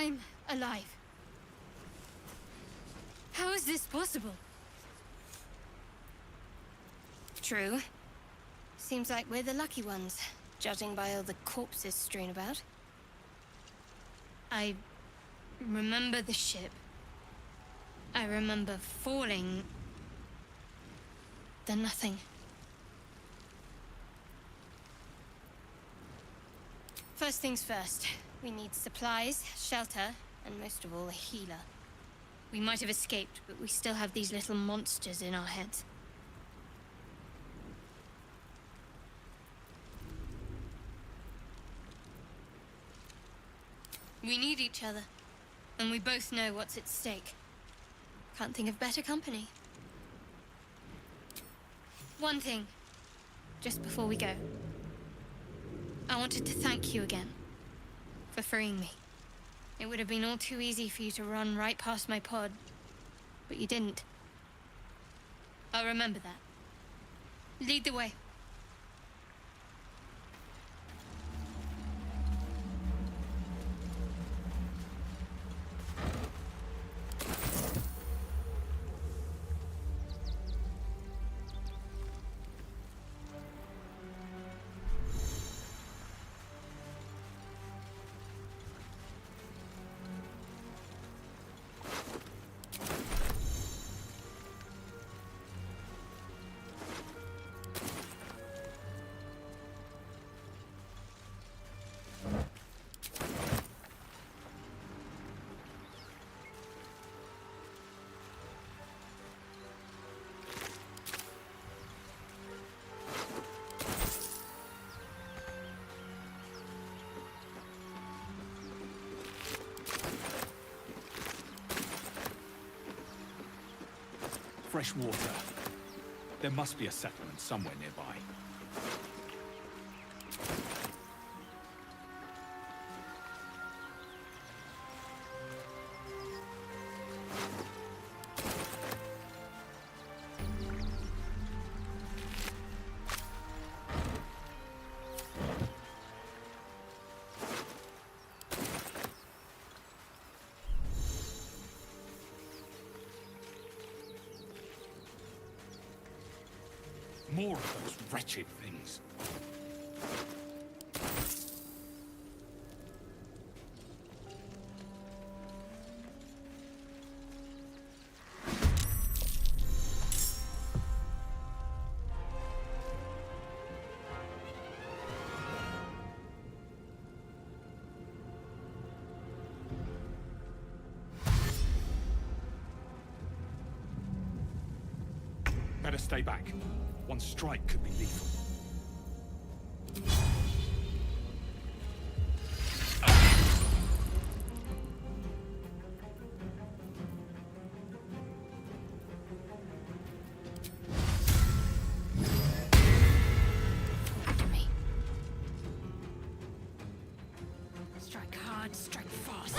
I'm alive. How is this possible? True. Seems like we're the lucky ones, judging by all the corpses strewn about. I remember the ship. I remember falling. Then nothing. First things first. We need supplies, shelter, and most of all, a healer. We might have escaped, but we still have these little monsters in our heads. We need each other, and we both know what's at stake. Can't think of better company. One thing, just before we go. I wanted to thank you again for freeing me. It would have been all too easy for you to run right past my pod, but you didn't. I'll remember that. Lead the way. Fresh water. There must be a settlement somewhere nearby. More of those wretched things. Better stay back. One strike could be lethal. After me. Strike hard, strike fast.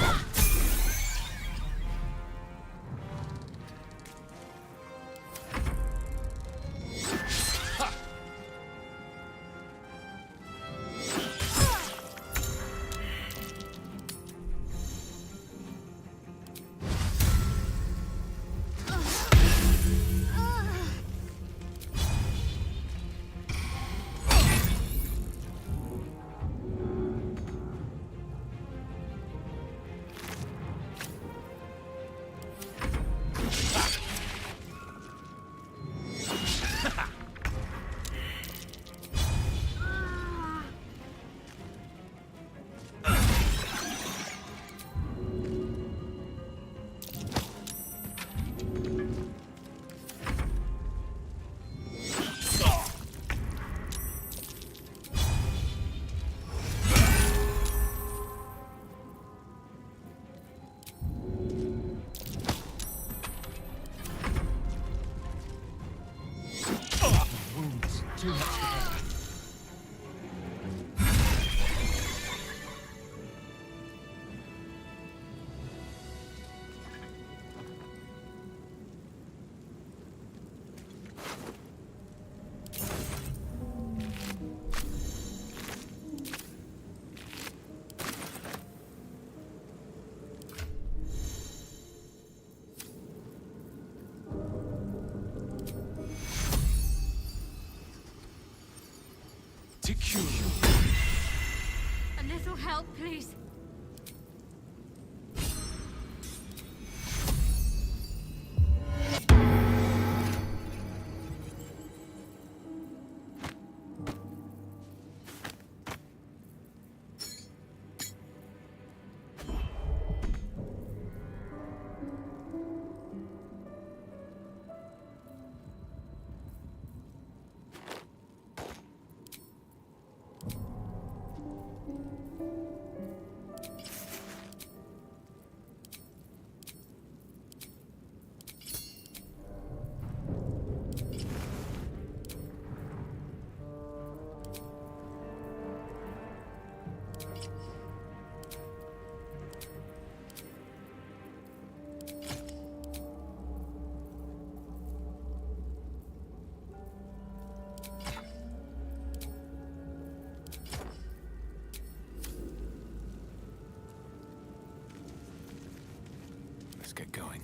Too much for them. To cure. A little help, please. Let's get going.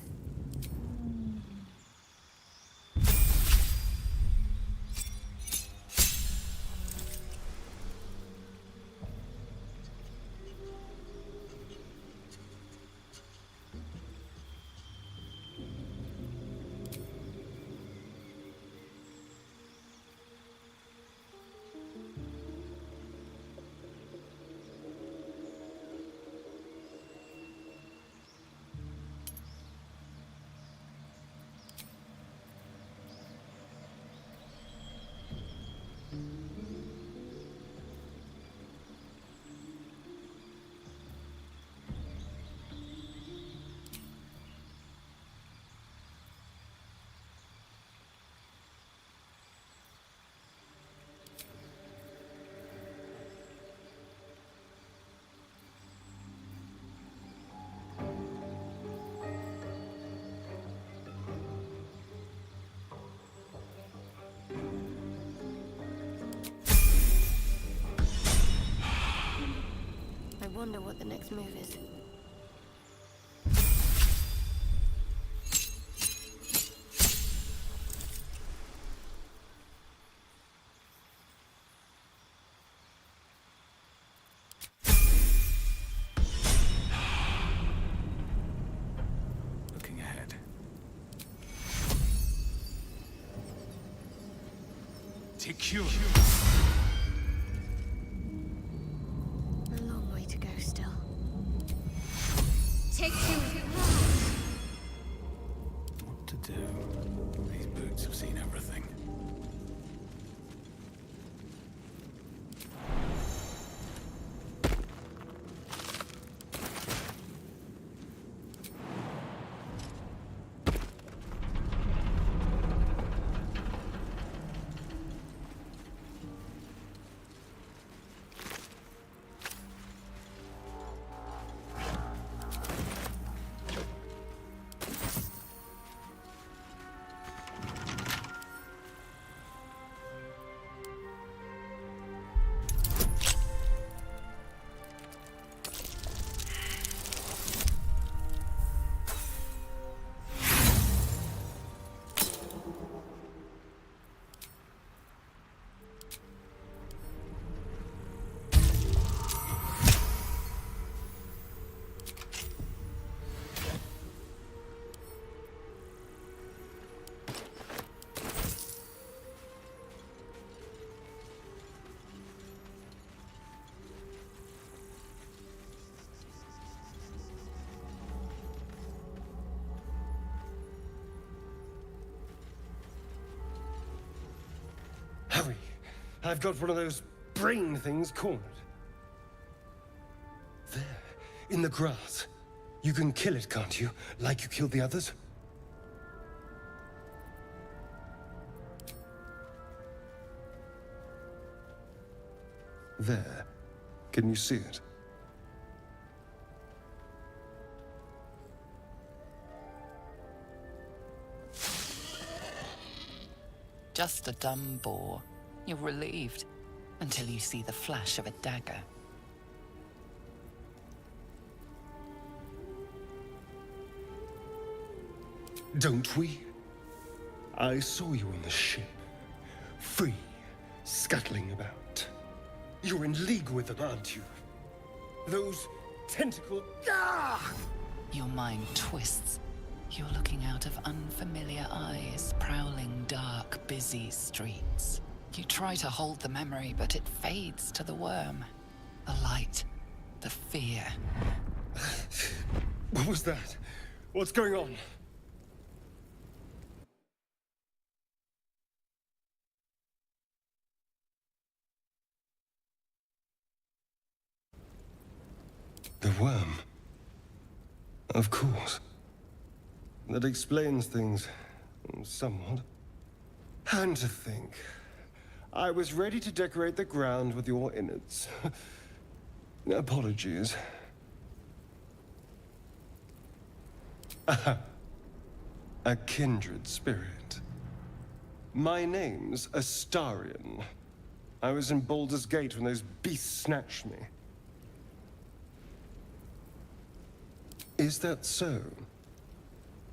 I wonder what the next move is. Looking ahead. To cure. A long way to go still. Take two. What to do? These boots have seen everything. Hurry! I've got one of those brain things cornered. There, in the grass. You can kill it, can't you? Like you killed the others? There. Can you see it? Just a dumb boar. You're relieved until you see the flash of a dagger. Don't we? I saw you on the ship. Free, scuttling about. You're in league with them, aren't you? Those tentacle... Ah! Your mind twists. You're looking out of unfamiliar eyes, prowling dark, busy streets. You try to hold the memory, but it fades to the worm. The light, the fear. What was that? What's going on? The worm. Of course. That explains things somewhat. And to think, I was ready to decorate the ground with your innards. Apologies. A kindred spirit. My name's Astarion. I was in Baldur's Gate when those beasts snatched me. Is that so?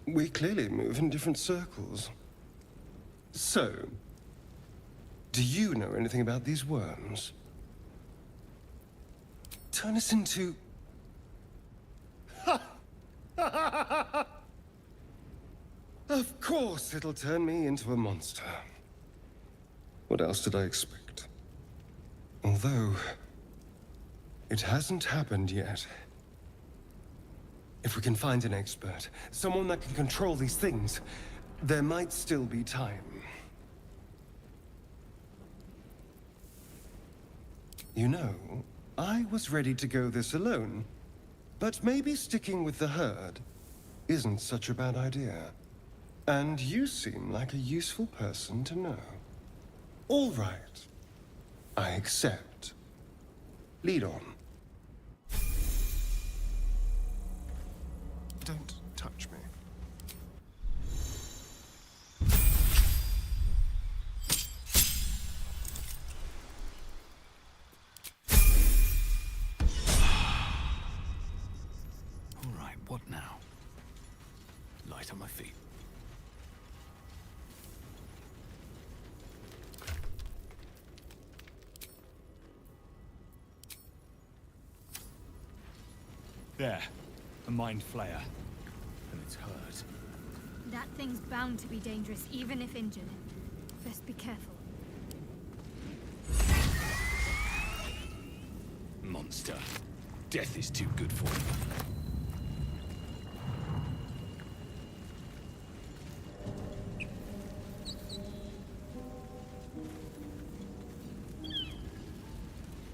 We clearly move in different circles. So, do you know anything about these worms? Turn us into... Of course it'll turn me into a monster. What else did I expect? Although, it hasn't happened yet. If we can find an expert, someone that can control these things, there might still be time. You know, I was ready to go this alone, but maybe sticking with the herd isn't such a bad idea. And you seem like a useful person to know. All right. I accept. Lead on. Don't touch me. All right, what now? Light on my feet. There. A mind flayer. And it's hurt. That thing's bound to be dangerous, even if injured. Best be careful. Monster. Death is too good for you.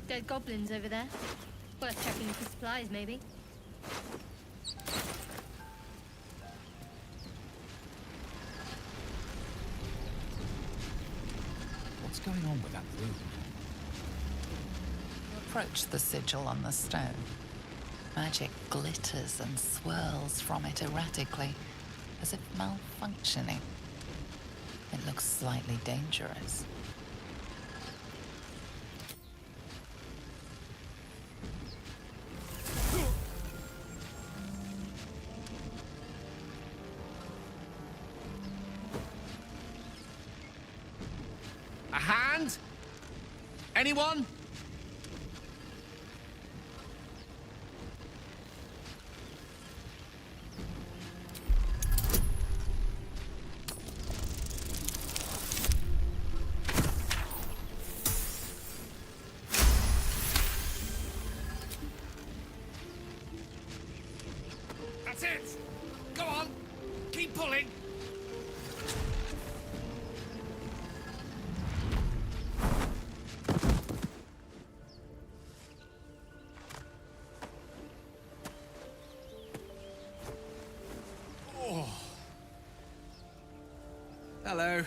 Dead goblins over there. Worth checking for supplies, maybe. What's going on with that room? You approach the sigil on the stone. Magic glitters and swirls from it erratically, as if malfunctioning. It looks slightly dangerous. A hand? Anyone? That's it! Go on! Keep pulling! Hello.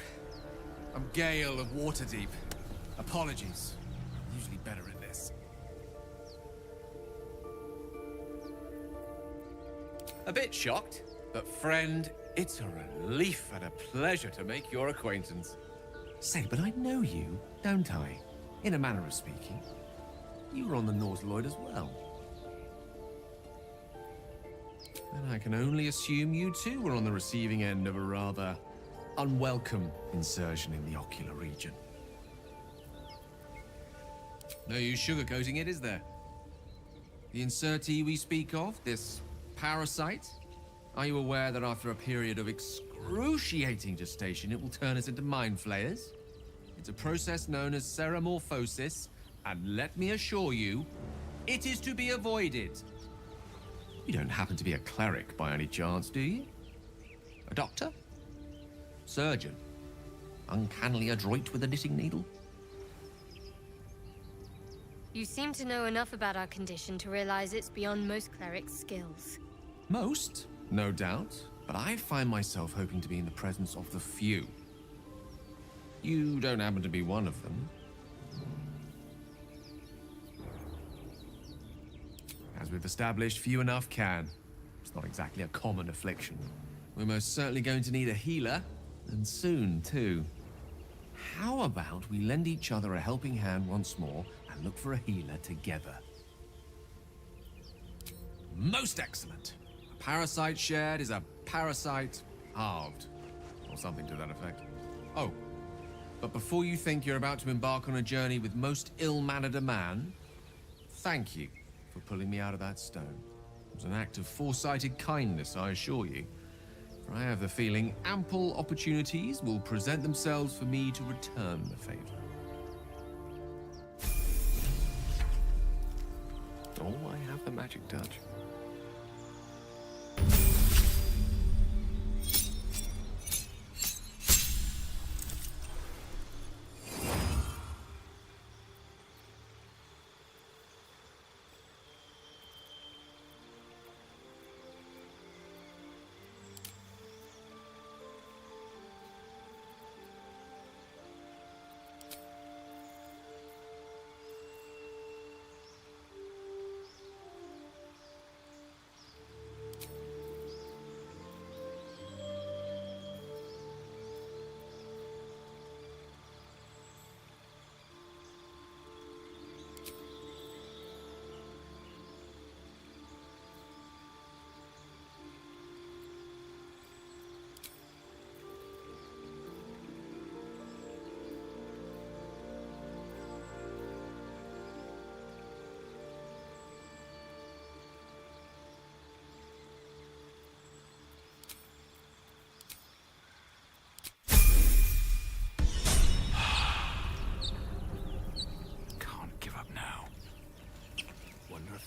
I'm Gale of Waterdeep. Apologies. I'm usually better at this. A bit shocked, but friend, it's a relief and a pleasure to make your acquaintance. Say, but I know you, don't I? In a manner of speaking. You were on the North Lloyd as well. And I can only assume you too were on the receiving end of a rather unwelcome insertion in the ocular region. No use sugarcoating it, is there? The insertee we speak of, this parasite, are you aware that after a period of excruciating gestation, it will turn us into mind flayers? It's a process known as ceramorphosis, and let me assure you, it is to be avoided. You don't happen to be a cleric by any chance, do you? A doctor? Surgeon? Uncannily adroit with a knitting needle? You seem to know enough about our condition to realize it's beyond most clerics' skills. Most, no doubt, but I find myself hoping to be in the presence of the few. You don't happen to be one of them. As we've established, few enough can. It's not exactly a common affliction. We're most certainly going to need a healer, and soon, too. How about we lend each other a helping hand once more and look for a healer together? Most excellent! A parasite shared is a parasite halved, or something to that effect. Oh, but before you think you're about to embark on a journey with most ill-mannered a man, thank you for pulling me out of that stone. It was an act of foresighted kindness, I assure you. For I have the feeling ample opportunities will present themselves for me to return the favor. Oh, I have the magic touch.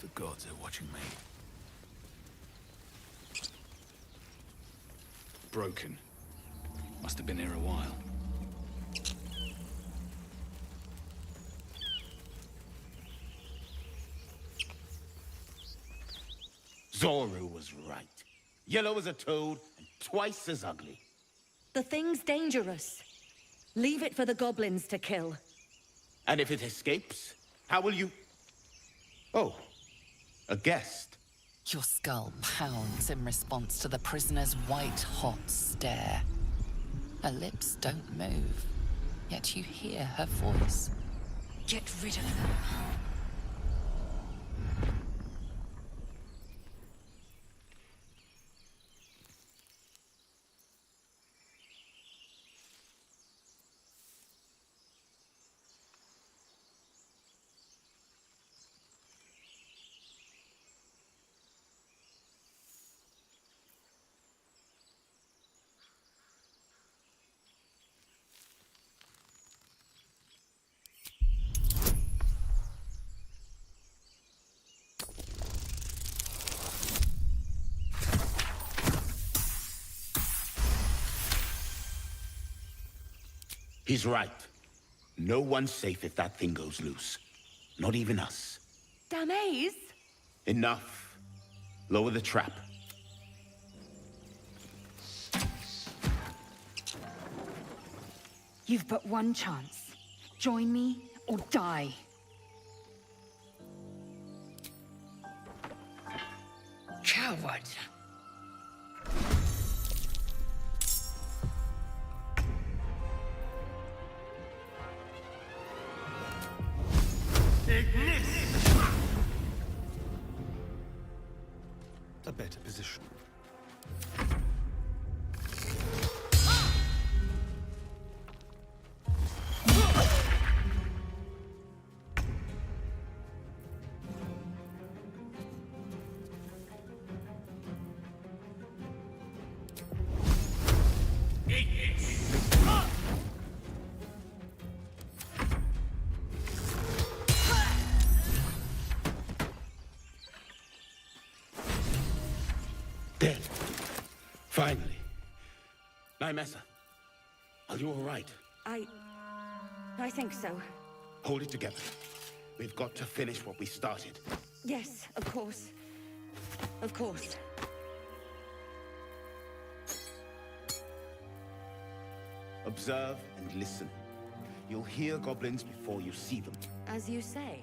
The gods are watching me. Broken. Must have been here a while. Zoru was right. Yellow as a toad and twice as ugly. The thing's dangerous. Leave it for the goblins to kill. And if it escapes, how will you... Oh, a guest. Your skull pounds in response to the prisoner's white-hot stare. Her lips don't move, yet you hear her voice. Get rid of them. He's right. No one's safe if that thing goes loose. Not even us. Damaze? Enough. Lower the trap. You've but one chance. Join me or die. Coward. A better position. Finally. Nymessa, are you all right? I think so. Hold it together. We've got to finish what we started. Yes, of course. Of course. Observe and listen. You'll hear goblins before you see them. As you say.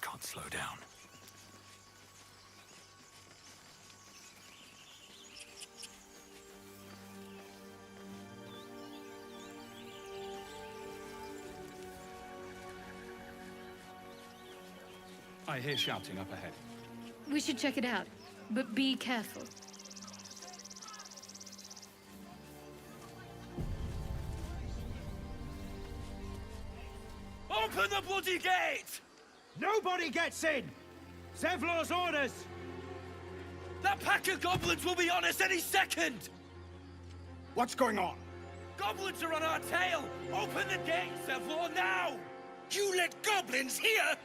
Can't slow down. I hear shouting up ahead. We should check it out, but be careful. Open the bloody gate! Nobody gets in! Zevlor's orders! That pack of goblins will be on us any second! What's going on? Goblins are on our tail! Open the gate, Zevlor, now! You let goblins here?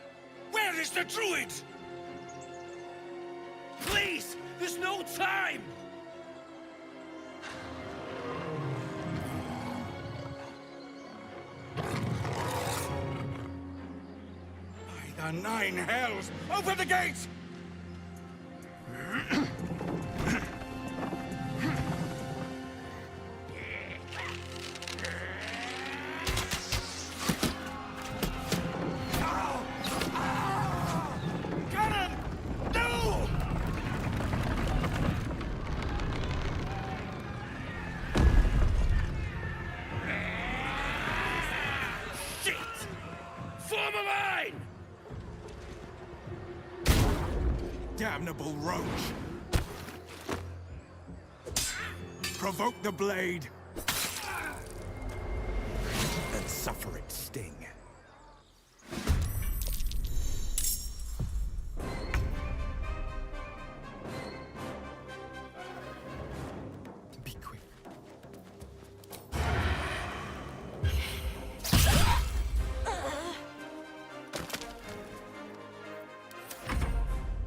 Where is the druid? Please! There's no time! By the nine hells! Open the gates! Cannon! No! Shit! Form a line! Damnable roach! Provoke the blade! And suffer its sting. Be quick.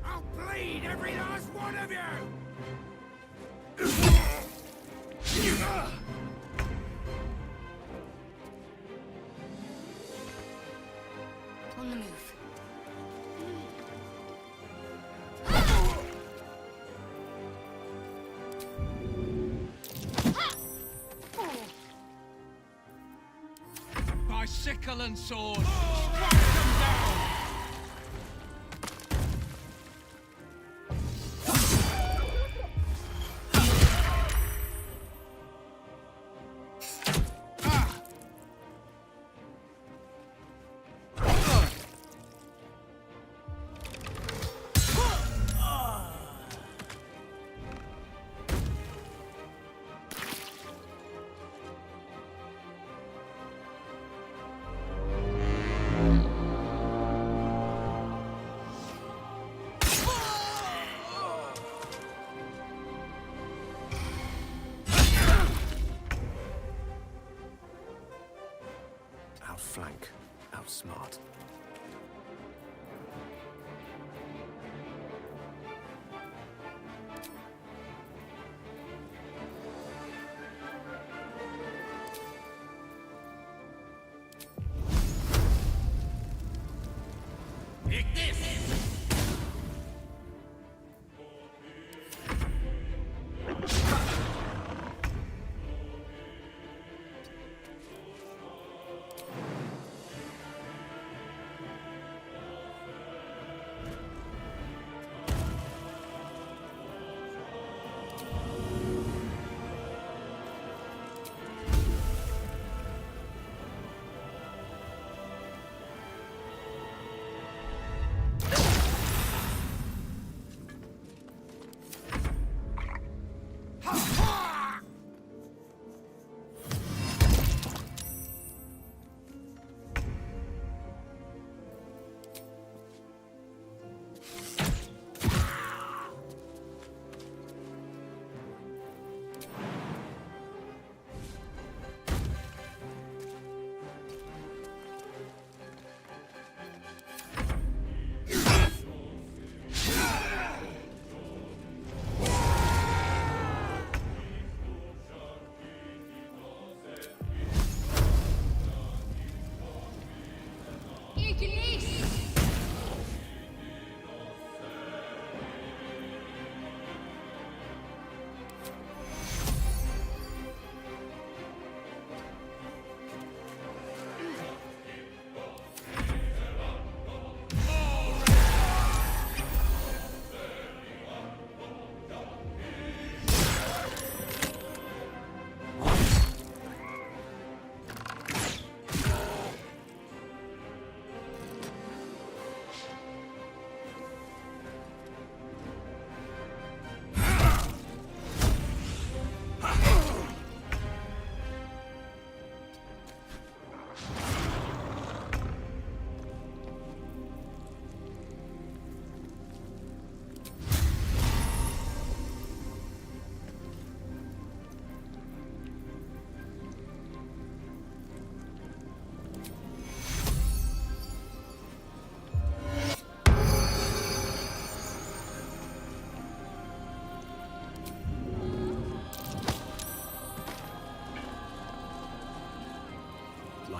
I'll bleed every last one of you! On the move. By sickle and sword! Strike them down! Outflank, outsmart.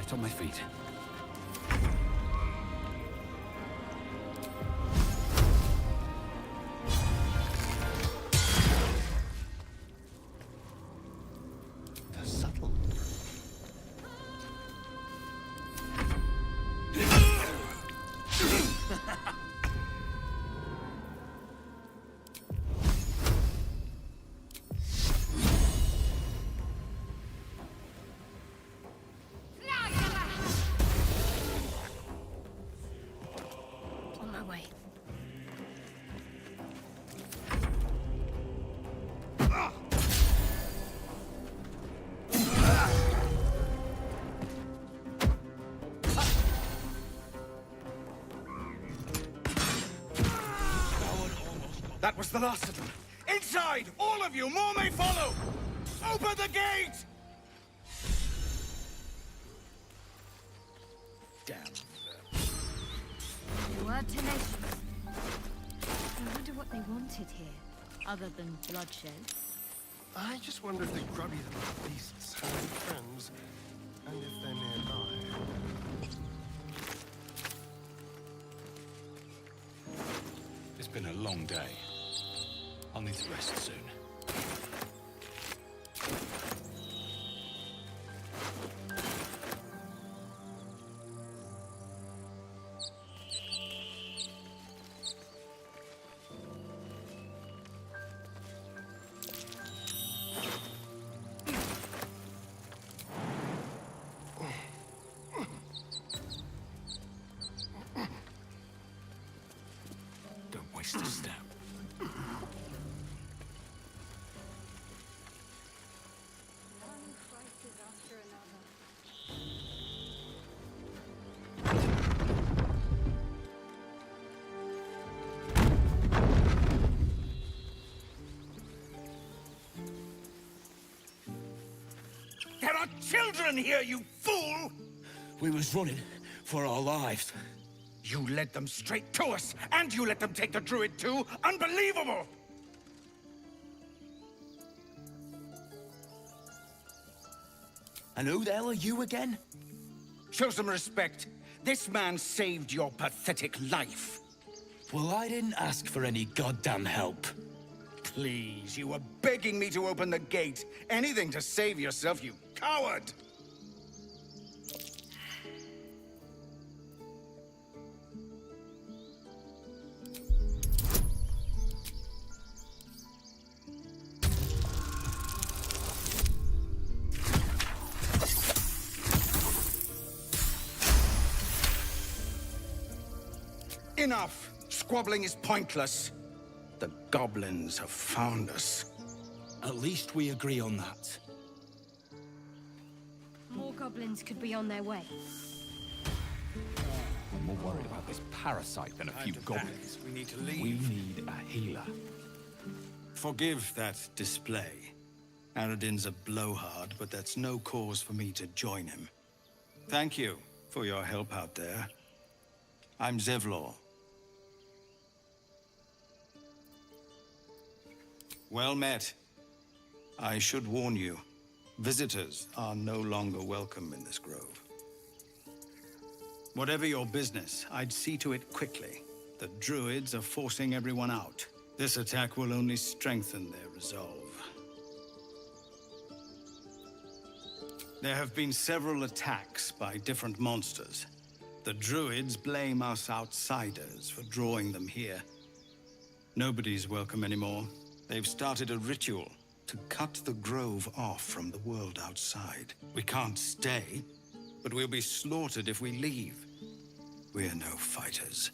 right on my feet. The subtle. On my way. That was the last of them. Inside! All of you! More may follow! Open the gate! Damn. You were tenacious. I wonder what they wanted here, other than bloodshed. I just wonder if the grubby little beasts have any friends, and if they're nearby. It's been a long day. I'll need to rest soon. Don't waste a step. There are children here, you fool! We was running for our lives. You led them straight to us, and you let them take the druid too? Unbelievable! And who the hell are you again? Show some respect. This man saved your pathetic life. Well, I didn't ask for any goddamn help. Please, you were begging me to open the gate. Anything to save yourself, you coward! Enough! Squabbling is pointless. The goblins have found us. At least we agree on that. More goblins could be on their way. I'm more worried about this parasite than a few goblins. We need to leave. We need a healer. Forgive that display. Aradin's a blowhard, but that's no cause for me to join him. Thank you for your help out there. I'm Zevlor. Well met. I should warn you, visitors are no longer welcome in this grove. Whatever your business, I'd see to it quickly. The druids are forcing everyone out. This attack will only strengthen their resolve. There have been several attacks by different monsters. The druids blame us outsiders for drawing them here. Nobody's welcome anymore. They've started a ritual to cut the grove off from the world outside. We can't stay, but we'll be slaughtered if we leave. We're no fighters.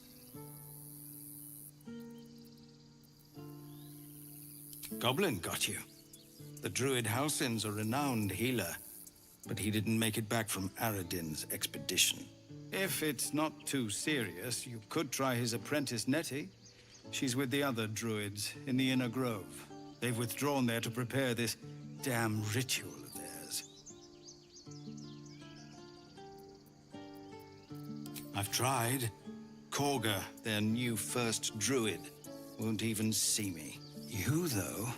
Goblin got you. The druid Halsin's a renowned healer, but he didn't make it back from Aradin's expedition. If it's not too serious, you could try his apprentice Nettie. She's with the other druids in the Inner Grove. They've withdrawn there to prepare this damn ritual of theirs. I've tried. Korga, their new first druid, won't even see me. You, though?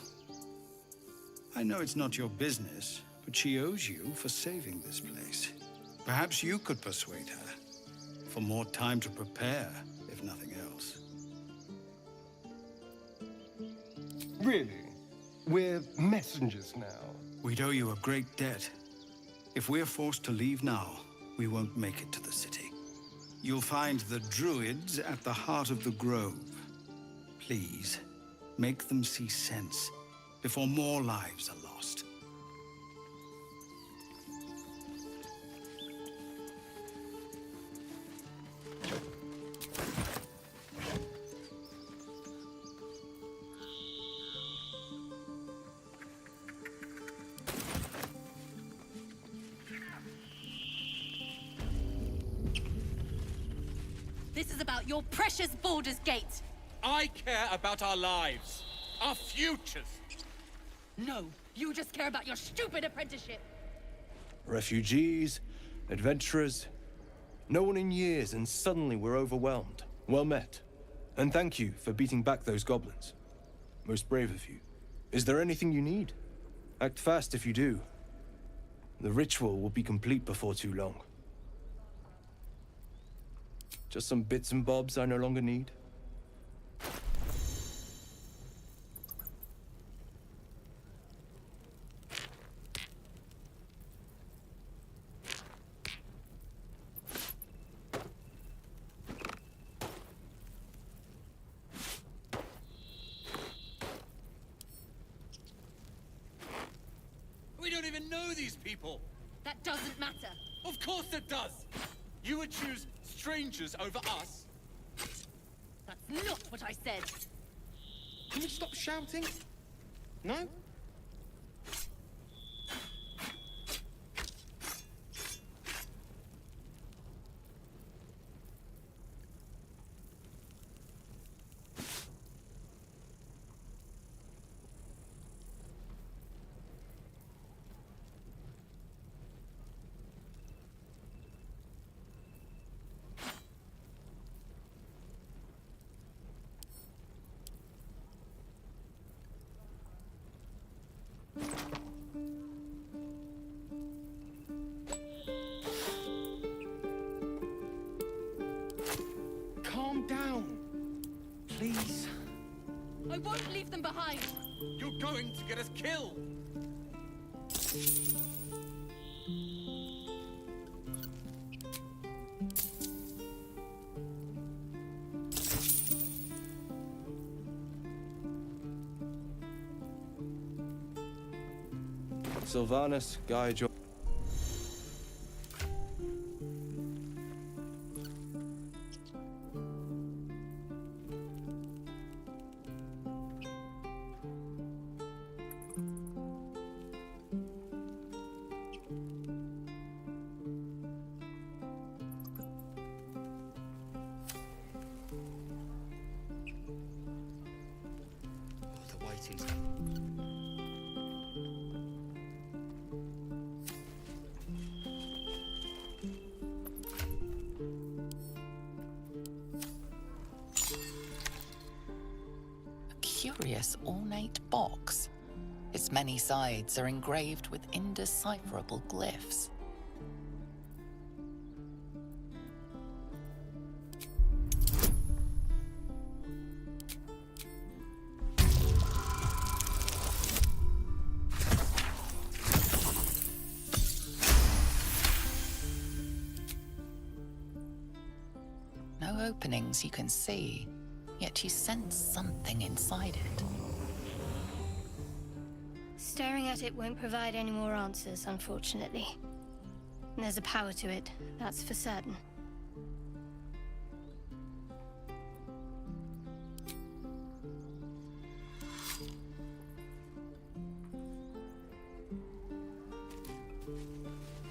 I know it's not your business, but she owes you for saving this place. Perhaps you could persuade her. For more time to prepare, if nothing else. Really? We're messengers now. We'd owe you a great debt. If we're forced to leave now, we won't make it to the city. You'll find the druids at the heart of the grove. Please, make them see sense before more lives are lost. This is about your precious Baldur's Gate. I care about our lives, our futures. No, you just care about your stupid apprenticeship. Refugees, adventurers. No one in years, and suddenly we're overwhelmed. Well met. And thank you for beating back those goblins. Most brave of you. Is there anything you need? Act fast if you do. The ritual will be complete before too long. Just some bits and bobs I no longer need. We don't even know these people. That doesn't matter. Of course it does. You would choose strangers over us? That's not what I said. Can you stop shouting? No? Calm down. Please. I won't leave them behind. You're going to get us killed. Sylvanus, guide your... The waiting's... Curious ornate box. Its many sides are engraved with indecipherable glyphs. No openings you can see, yet you sense something inside it. Staring at it won't provide any more answers, unfortunately. And there's a power to it, that's for certain.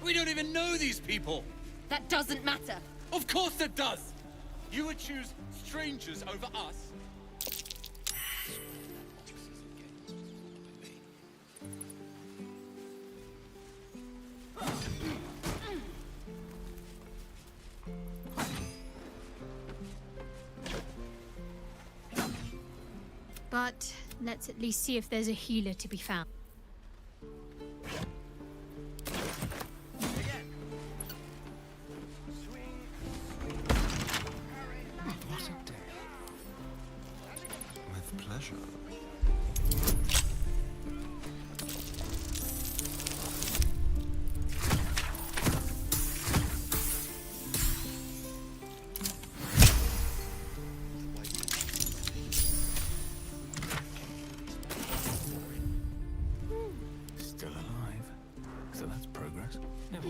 We don't even know these people. That doesn't matter. Of course it does. You would choose strangers over us? But let's at least see if there's a healer to be found.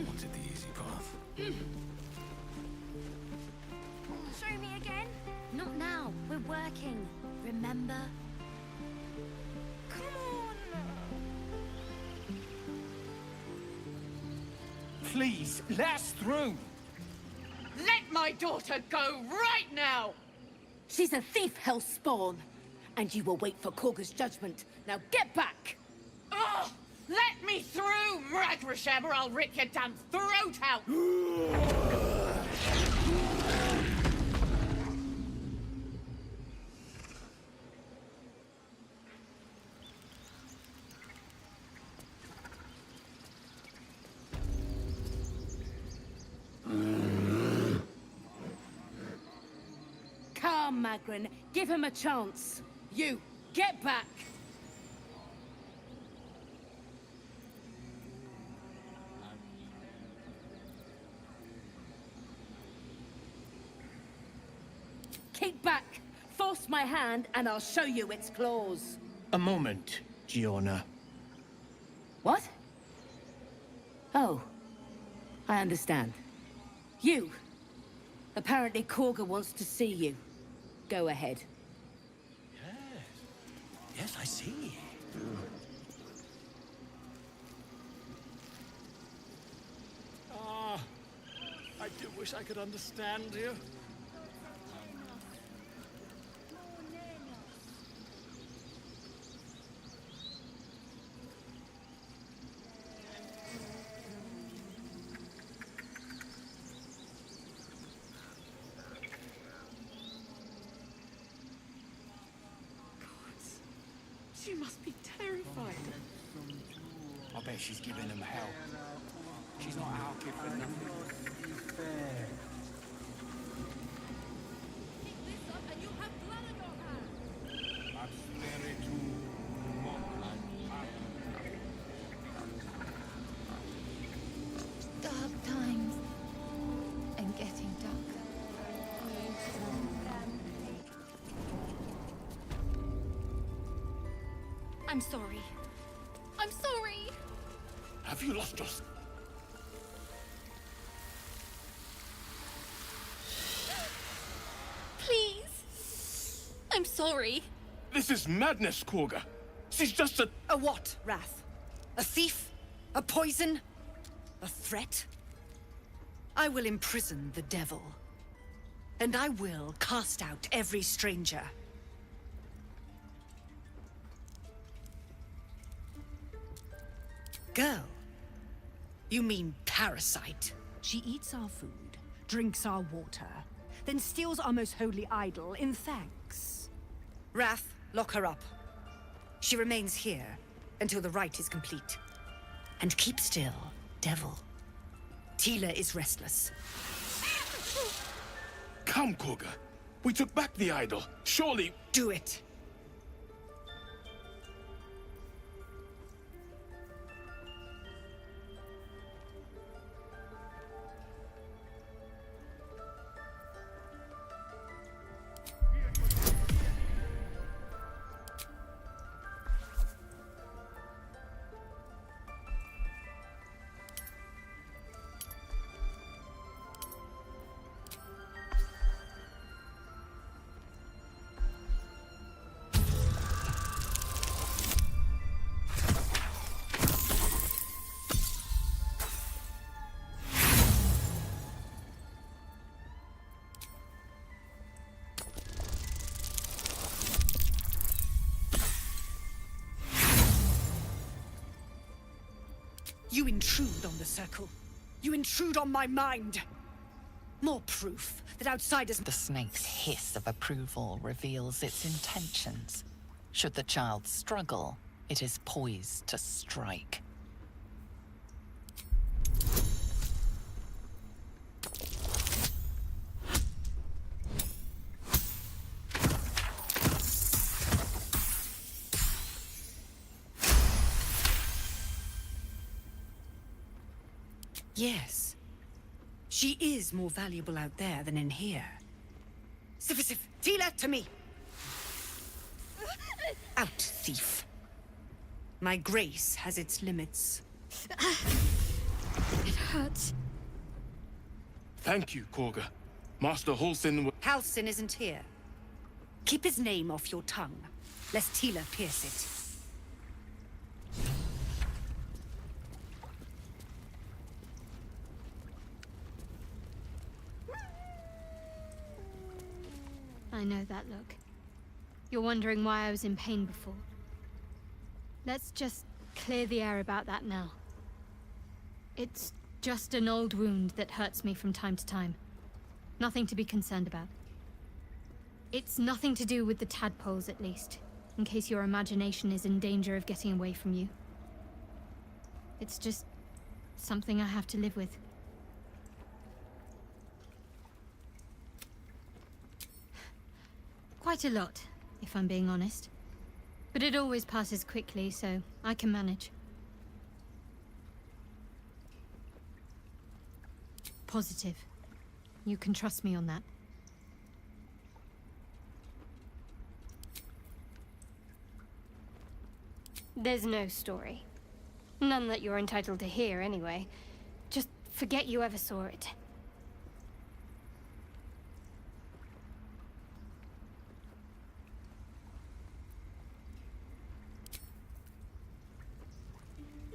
wanted the easy path. Show me again? Not now. We're working. Remember? Come on! Please, let us through! Let my daughter go right now! She's a thief, hellspawn. And you will wait for Korga's judgment. Now get back! Oh, let me through, Mragrasham, or I'll rip your damn throat out! Come, Magrin, give him a chance. You, get back! Kick back! Force my hand and I'll show you its claws. A moment, Giona. What? Oh, I understand. You. Apparently Korga wants to see you. Go ahead. Yes, I see. I do wish I could understand you. She must be terrified. I bet she's giving them hell. She's not our kid for nothing. Dark times. And getting darker. I'm sorry. I'm sorry! Have you lost your... Please! I'm sorry. This is madness, Korga. She's just a... A what, Wrath? A thief? A poison? A threat? I will imprison the devil. And I will cast out every stranger. Girl, you mean parasite? She eats our food, drinks our water, then steals our most holy idol in thanks. Wrath, lock her up. She remains here until the rite is complete. And keep still, devil. Tila is restless. Come, Korga. We took back the idol. Surely... Do it. You intrude on the circle. You intrude on my mind. More proof that outsiders... The snake's hiss of approval reveals its intentions. Should the child struggle, it is poised to strike. Yes. She is more valuable out there than in here. Sif, Tila, to me! Out, thief. My grace has its limits. It hurts. Thank you, Korga. Master Halsin. Halsin isn't here. Keep his name off your tongue, lest Tila pierce it. I know that look. You're wondering why I was in pain before. Let's just clear the air about that now. It's just an old wound that hurts me from time to time. Nothing to be concerned about. It's nothing to do with the tadpoles, at least, in case your imagination is in danger of getting away from you. It's just something I have to live with. Quite a lot, if I'm being honest. But it always passes quickly, so I can manage. Positive. You can trust me on that. There's no story. None that you're entitled to hear, anyway. Just forget you ever saw it.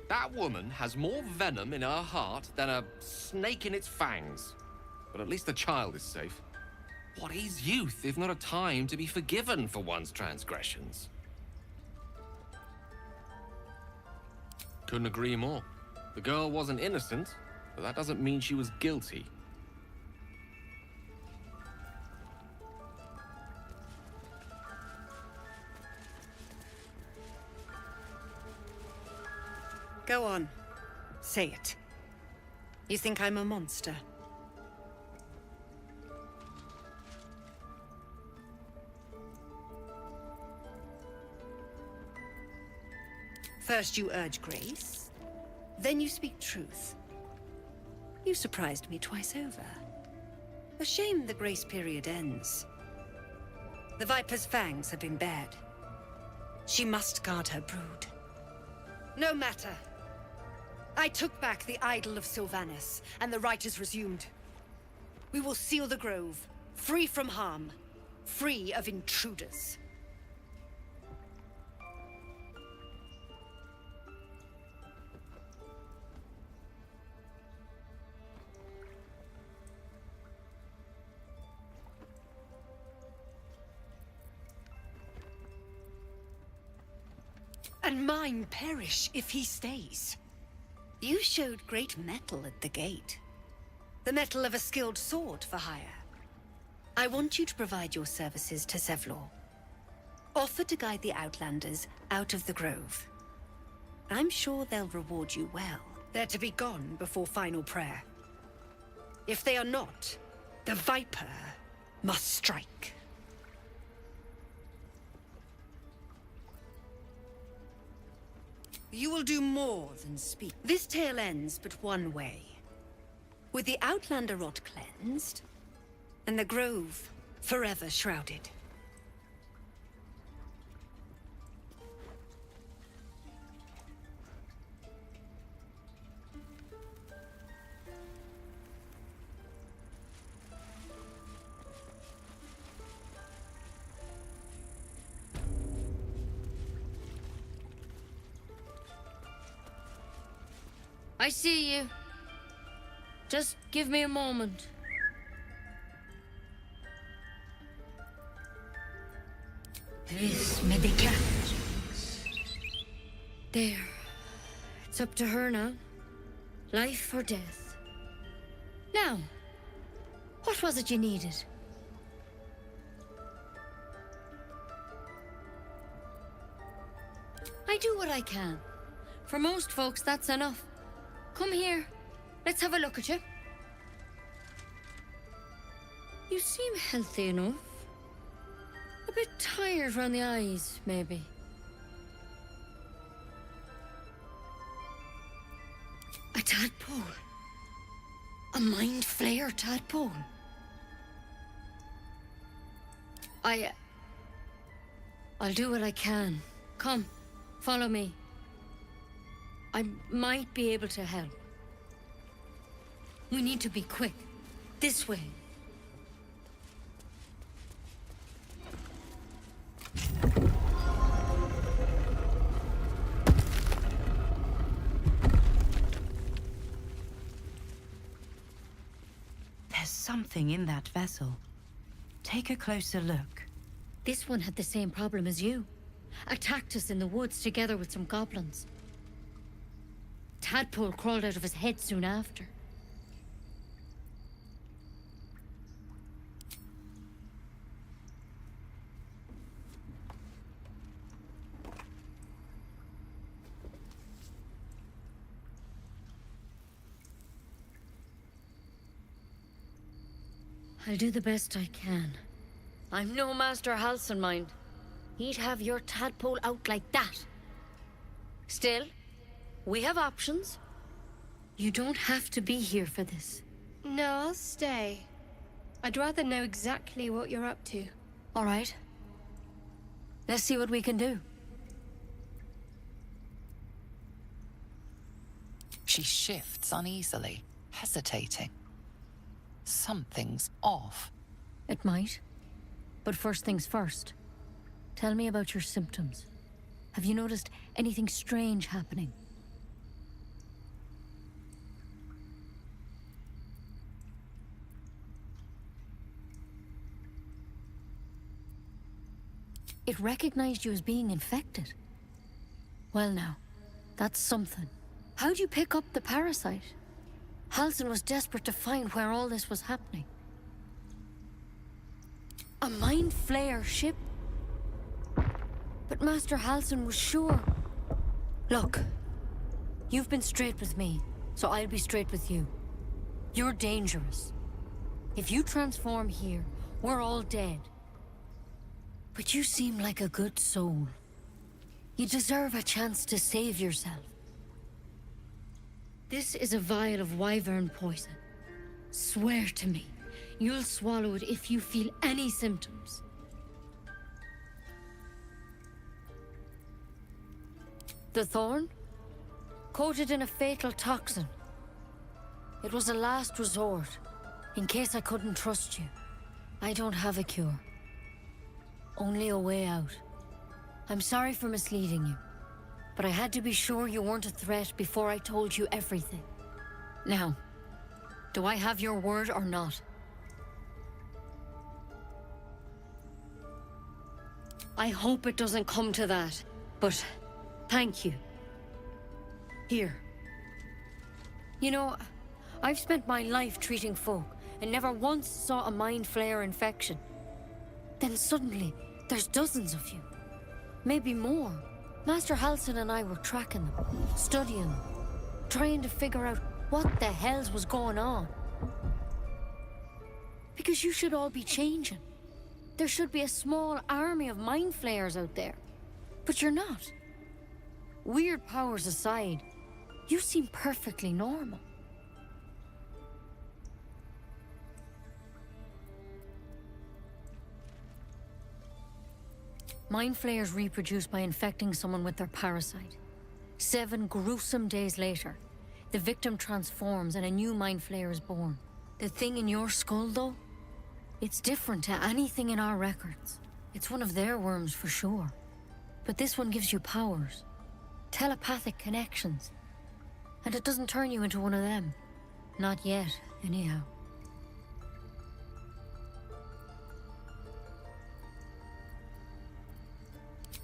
That woman has more venom in her heart than a snake in its fangs. But at least the child is safe. What is youth if not a time to be forgiven for one's transgressions? Couldn't agree more. The girl wasn't innocent, but that doesn't mean she was guilty. Go on. Say it. You think I'm a monster? First you urge grace, then you speak truth. You surprised me twice over. A shame the grace period ends. The Viper's fangs have been bared. She must guard her brood. No matter. I took back the idol of Sylvanas, and the rite is resumed. We will seal the grove, free from harm, free of intruders. And mine perish if he stays. You showed great mettle at the gate. The mettle of a skilled sword for hire. I want you to provide your services to Zevlor. Offer to guide the Outlanders out of the grove. I'm sure they'll reward you well. They're to be gone before final prayer. If they are not, the Viper must strike. You will do more than speak. This tale ends but one way. With the Outlander rot cleansed, and the grove forever shrouded. I see you. Just give me a moment. This may be cat. There. It's up to her now. Life or death. Now, what was it you needed? I do what I can. For most folks, that's enough. Come here. Let's have a look at you. You seem healthy enough. A bit tired round the eyes, maybe. A tadpole. A mind flayer tadpole. I'll do what I can. Come, follow me. I might be able to help. We need to be quick. This way. There's something in that vessel. Take a closer look. This one had the same problem as you. Attacked us in the woods together with some goblins. Tadpole crawled out of his head soon after. I'll do the best I can. I'm no Master Halsin, mind. He'd have your tadpole out like that. Still, we have options. You don't have to be here for this. No, I'll stay. I'd rather know exactly what you're up to. All right. Let's see what we can do. She shifts uneasily, hesitating. Something's off. It might. But first things first. Tell me about your symptoms. Have you noticed anything strange happening? It recognized you as being infected. Well now, that's something. How'd you pick up the parasite? Halsin was desperate to find where all this was happening. A Mind Flayer ship? But Master Halsin was sure. Look, you've been straight with me, so I'll be straight with you. You're dangerous. If you transform here, we're all dead. But you seem like a good soul. You deserve a chance to save yourself. This is a vial of wyvern poison. Swear to me, you'll swallow it if you feel any symptoms. The thorn? Coated in a fatal toxin. It was a last resort, in case I couldn't trust you. I don't have a cure. Only a way out. I'm sorry for misleading you, but I had to be sure you weren't a threat before I told you everything. Now, do I have your word or not? I hope it doesn't come to that, but thank you. Here. You know, I've spent my life treating folk and never once saw a Mind Flayer infection. Then suddenly, there's dozens of you. Maybe more. Master Halsin and I were tracking them, studying them, trying to figure out what the hells was going on. Because you should all be changing. There should be a small army of Mind Flayers out there. But you're not. Weird powers aside, you seem perfectly normal. Mind Flayers reproduce by infecting someone with their parasite. 7 gruesome days later, the victim transforms and a new Mind Flayer is born. The thing in your skull, though? It's different to anything in our records. It's one of their worms for sure. But this one gives you powers. Telepathic connections. And it doesn't turn you into one of them. Not yet, anyhow.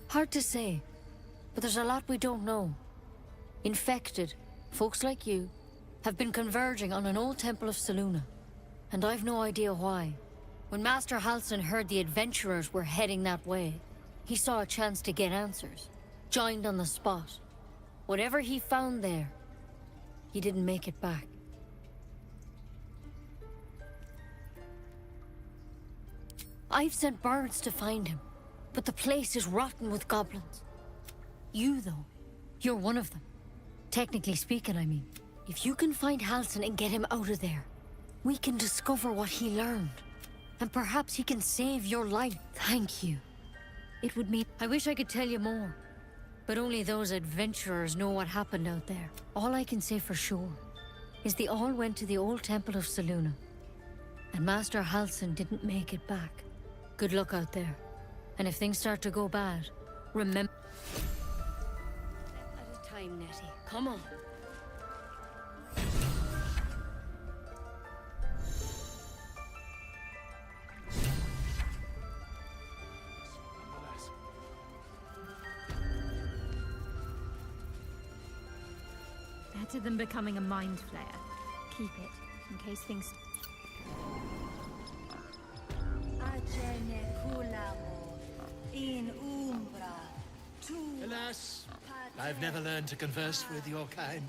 Hard to say, but there's a lot we don't know. Infected, folks like you, have been converging on an old temple of Selûne, and I've no idea why. When Master Halsin heard the adventurers were heading that way, he saw a chance to get answers, joined on the spot. Whatever he found there, he didn't make it back. I've sent birds to find him, but the place is rotten with goblins. You, though, you're one of them. Technically speaking, I mean. If you can find Halsin and get him out of there, we can discover what he learned. And perhaps he can save your life. Thank you. It would mean... I wish I could tell you more. But only those adventurers know what happened out there. All I can say for sure is they all went to the old temple of Selûne. And Master Halsin didn't make it back. Good luck out there. And if things start to go bad, remember... At a time, Nettie. Come on. Better than becoming a mind flayer. Keep it, in case things... Alas, I've never learned to converse with your kind.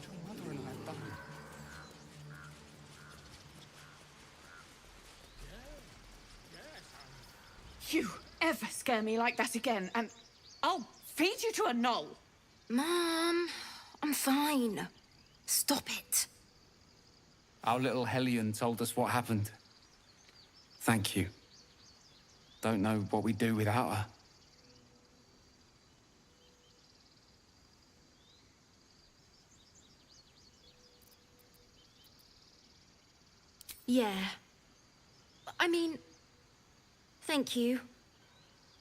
You ever scare me like that again, and I'll feed you to a knoll. Mom, I'm fine. Stop it. Our little Hellion told us what happened. Thank you. Don't know what we'd do without her. Yeah. I mean, thank you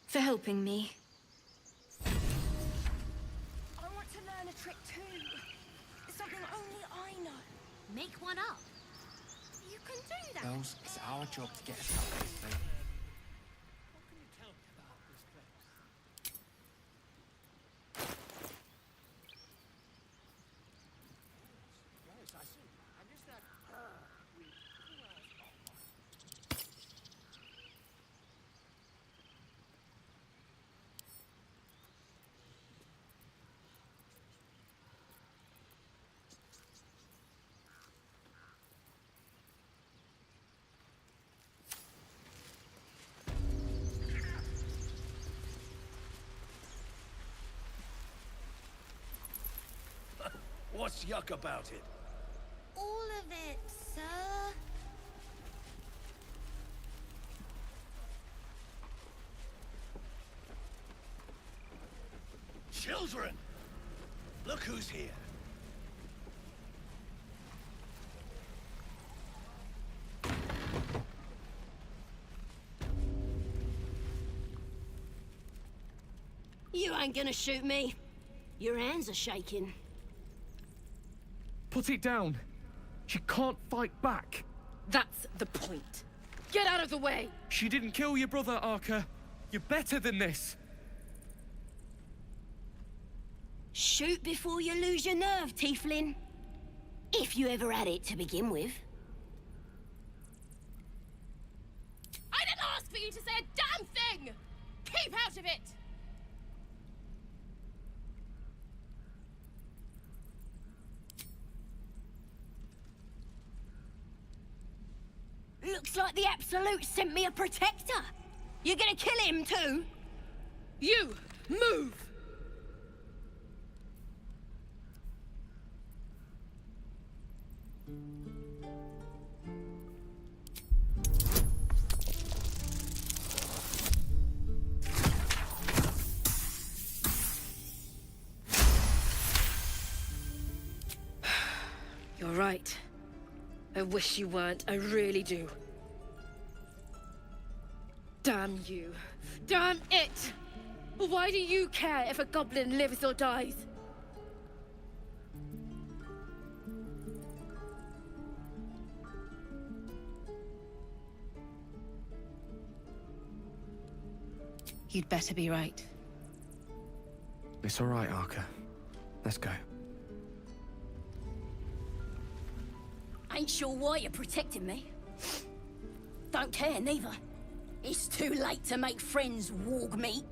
for helping me. I want to learn a trick too. It's something only I know. Make one up. You can do that. Bells, it's our job to get us out of this thing. What's yuck about it? All of it, sir. Children! Look who's here. You ain't gonna shoot me. Your hands are shaking. Put it down. She can't fight back. That's the point. Get out of the way! She didn't kill your brother, Arka. You're better than this. Shoot before you lose your nerve, Tiefling. If you ever had it to begin with. I didn't ask for you to say a damn thing! Keep out of it! Looks like the Absolute sent me a protector. You're gonna kill him too? You, move! You're right. I wish you weren't, I really do. Damn you. Damn it! Why do you care if a goblin lives or dies? You'd better be right. It's all right, Arka. Let's go. Ain't sure why you're protecting me. Don't care, neither. It's too late to make friends, warg meat.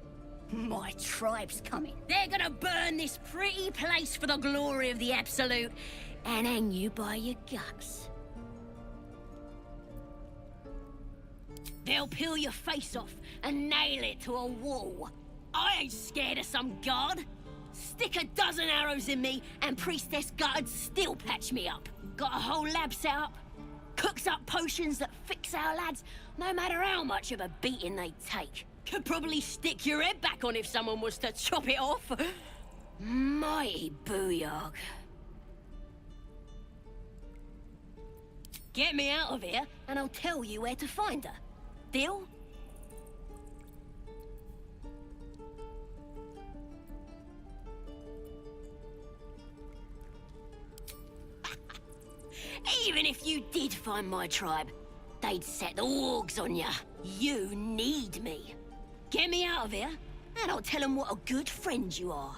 My tribe's coming. They're gonna burn this pretty place for the glory of the Absolute and hang you by your guts. They'll peel your face off and nail it to a wall. I ain't scared of some guard. Stick a dozen arrows in me and Priestess Gut'd still patch me up. Got a whole lab set up. Cooks up potions that fix our lads, no matter how much of a beating they take. Could probably stick your head back on if someone was to chop it off. Mighty booyog. Get me out of here, and I'll tell you where to find her. Deal? Even if you did find my tribe, they'd set the wargs on ya. You need me. Get me out of here, and I'll tell them what a good friend you are.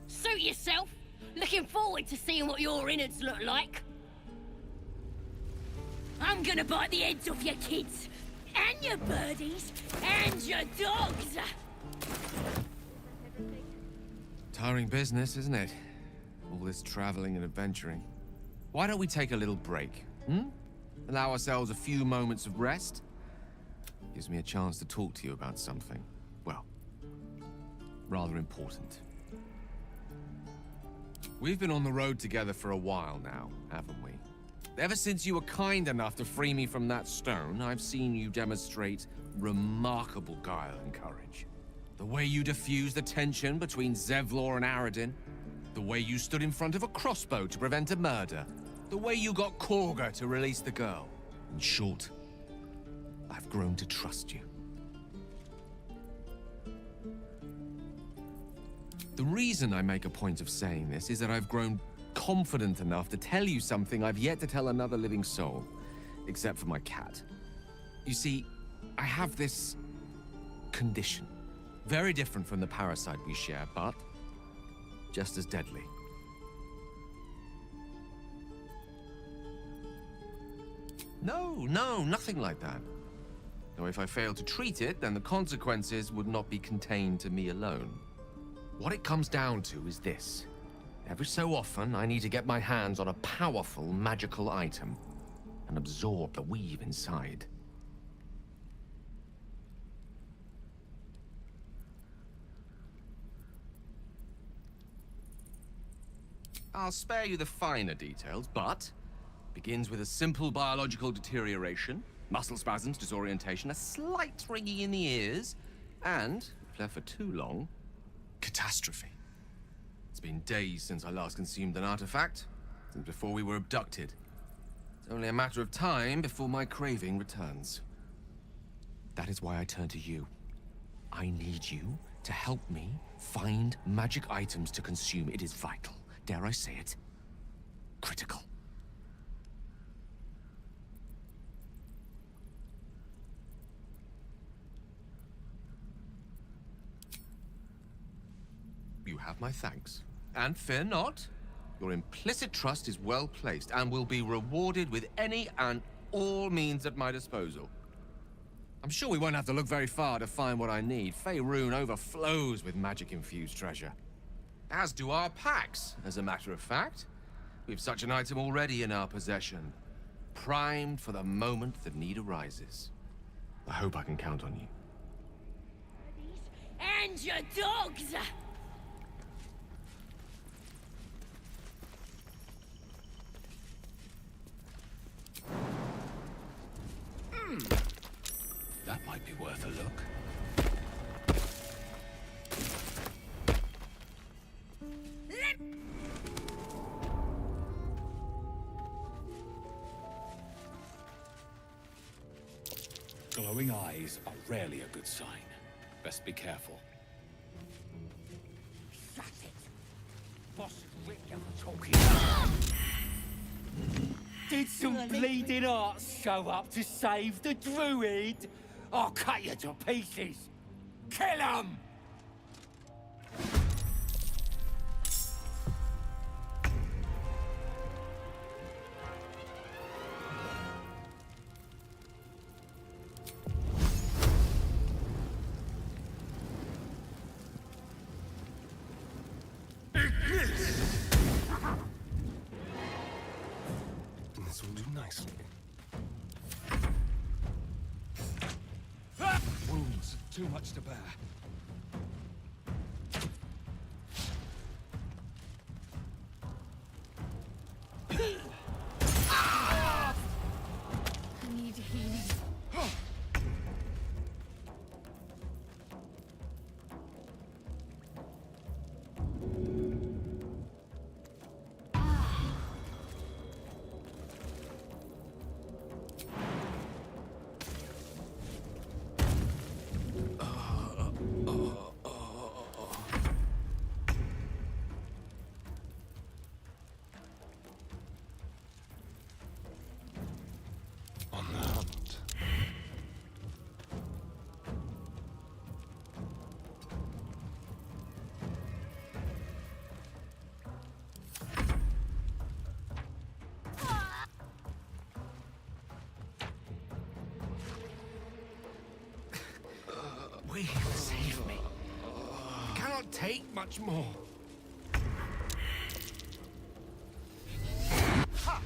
Suit yourself. Looking forward to seeing what your innards look like. I'm gonna bite the heads off your kids, and your birdies, and your dogs. Tiring business, isn't it? All this traveling and adventuring. Why don't we take a little break, Allow ourselves a few moments of rest? Gives me a chance to talk to you about something, well, rather important. We've been on the road together for a while now, haven't we? Ever since you were kind enough to free me from that stone, I've seen you demonstrate remarkable guile and courage. The way you diffused the tension between Zevlor and Aradin. The way you stood in front of a crossbow to prevent a murder. The way you got Korga to release the girl. In short, I've grown to trust you. The reason I make a point of saying this is that I've grown confident enough to tell you something I've yet to tell another living soul, except for my cat. You see, I have this condition. Very different from the parasite we share, but just as deadly. No, nothing like that. Though if I fail to treat it, then the consequences would not be contained to me alone. What it comes down to is this. Every so often, I need to get my hands on a powerful magical item and absorb the weave inside. I'll spare you the finer details, but begins with a simple biological deterioration, muscle spasms, disorientation, a slight ringing in the ears, and, if left for too long, catastrophe. It's been days since I last consumed an artifact, since before we were abducted. It's only a matter of time before my craving returns. That is why I turn to you. I need you to help me find magic items to consume. It is vital. Dare I say it? Critical. You have my thanks. And fear not. Your implicit trust is well placed and will be rewarded with any and all means at my disposal. I'm sure we won't have to look very far to find what I need. Faerun overflows with magic-infused treasure. As do our packs, as a matter of fact. We've such an item already in our possession. Primed for the moment the need arises. I hope I can count on you. And your dogs! That might be worth a look. Glowing eyes are rarely a good sign. Best be careful. Shut it! Boss Rick, you're talking. Did some bleeding hearts show up to save the druid? I'll cut you to pieces. Kill him! This will do nicely. Wounds, too much to bear. I need healing. Please save me. I cannot take much more. Ha!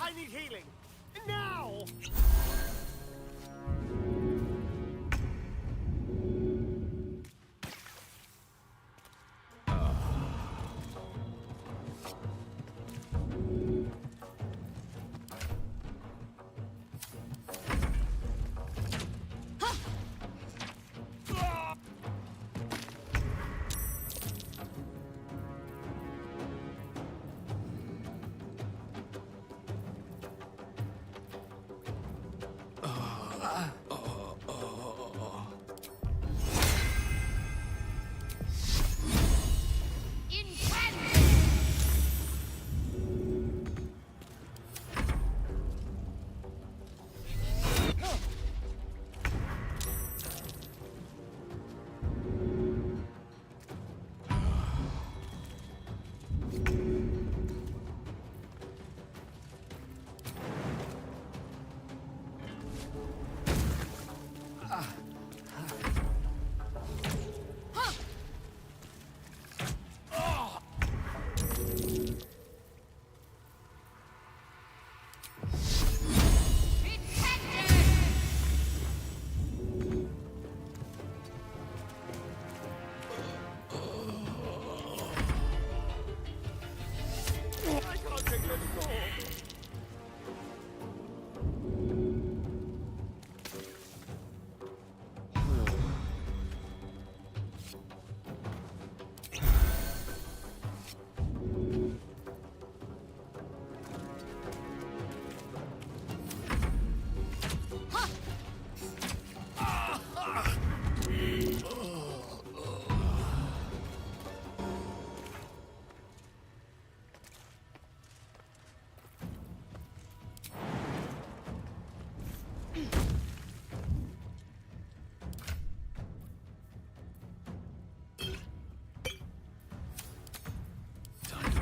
I need healing! Now!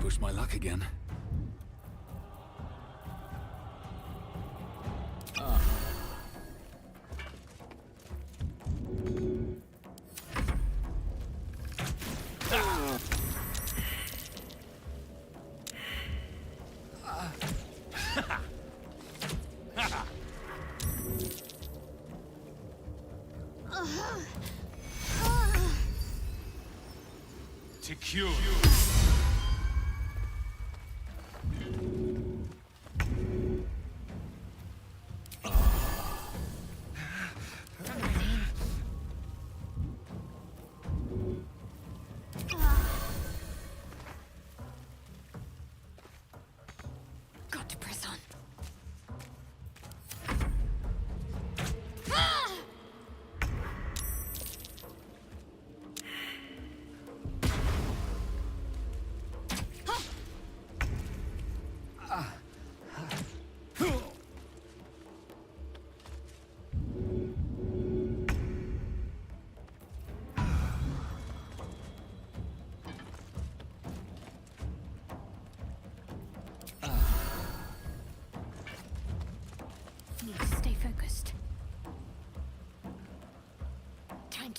Push my luck again. To cure.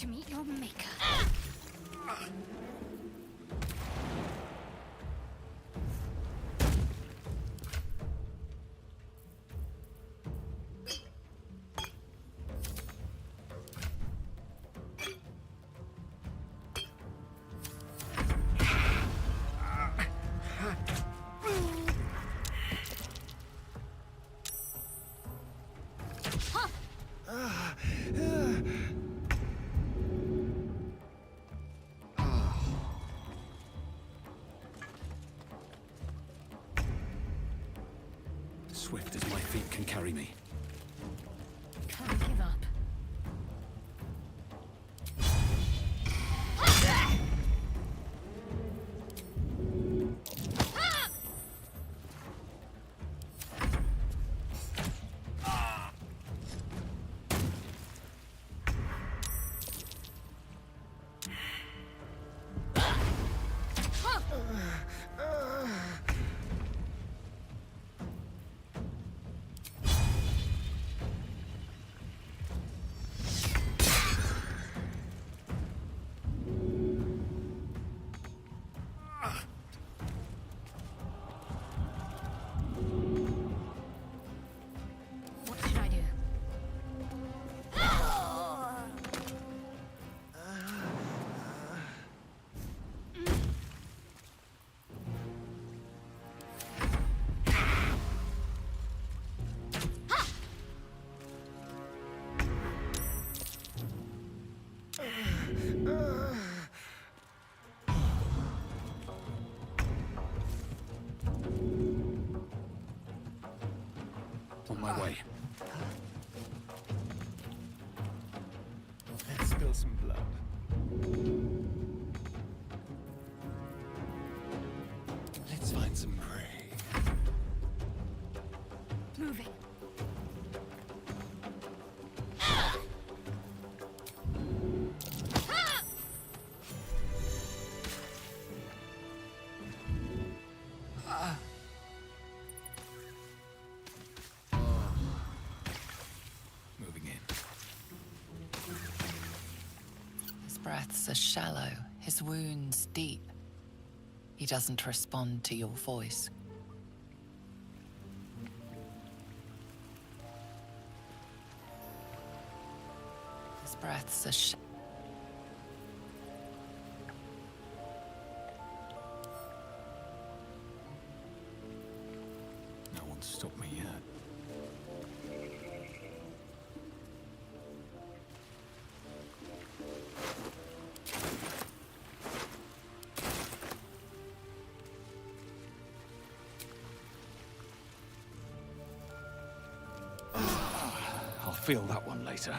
to meet your maker. Swift as my feet can carry me. Can't give up. What should I do? On my way. Let's spill some blood. Let's find some prey. Moving. Moving in. His breaths are shallow, his wounds deep. He doesn't respond to your voice. His breaths are shallow. No one's stopped me yet. I'll feel that one later.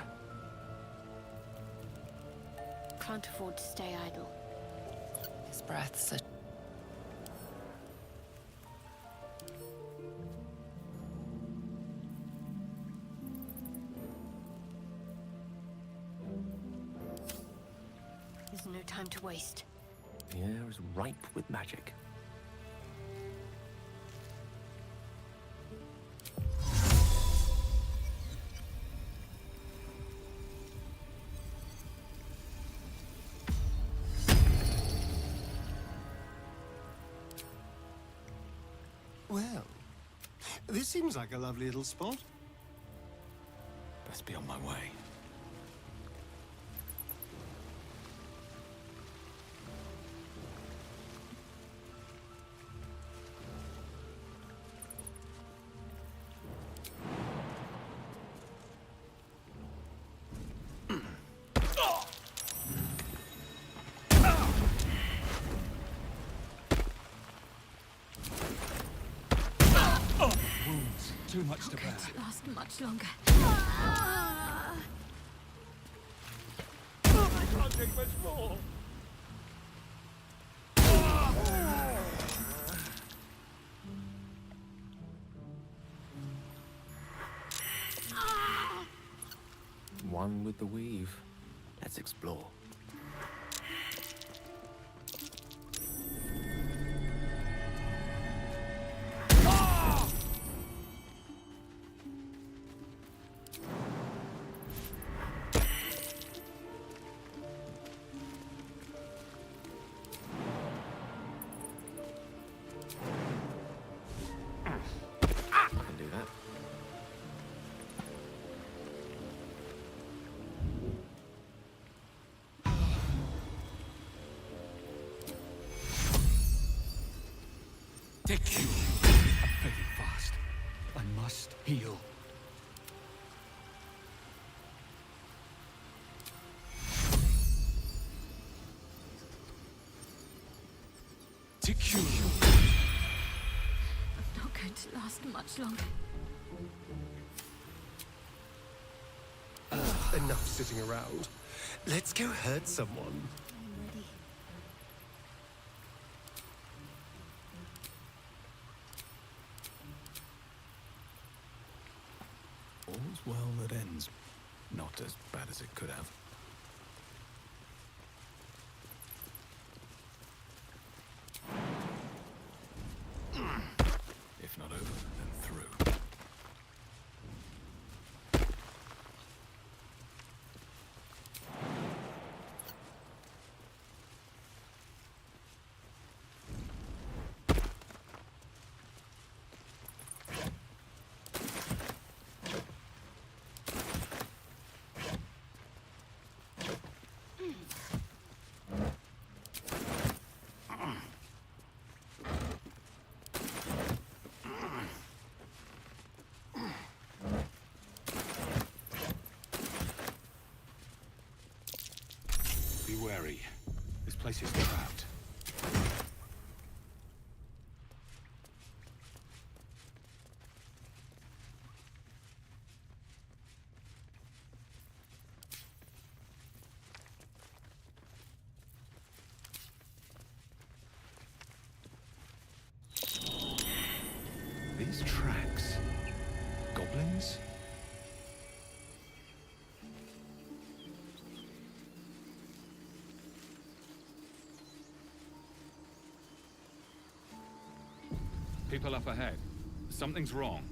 Can't afford to stay idle. His breaths are... There's no time to waste. The air is ripe with magic. Well, this seems like a lovely little spot. Best be on my way. Wounds, too much to bear. Not going to last much longer. I can't take much more. One with the weave. Let's explore. must heal. I'm not going to last much longer. Enough sitting around. Let's go hurt someone. I'm ready. All's well that ends. Not as bad as it could have. If not over, then through. Be wary. This place is trapped. These tracks. Goblins? People up ahead. Something's wrong.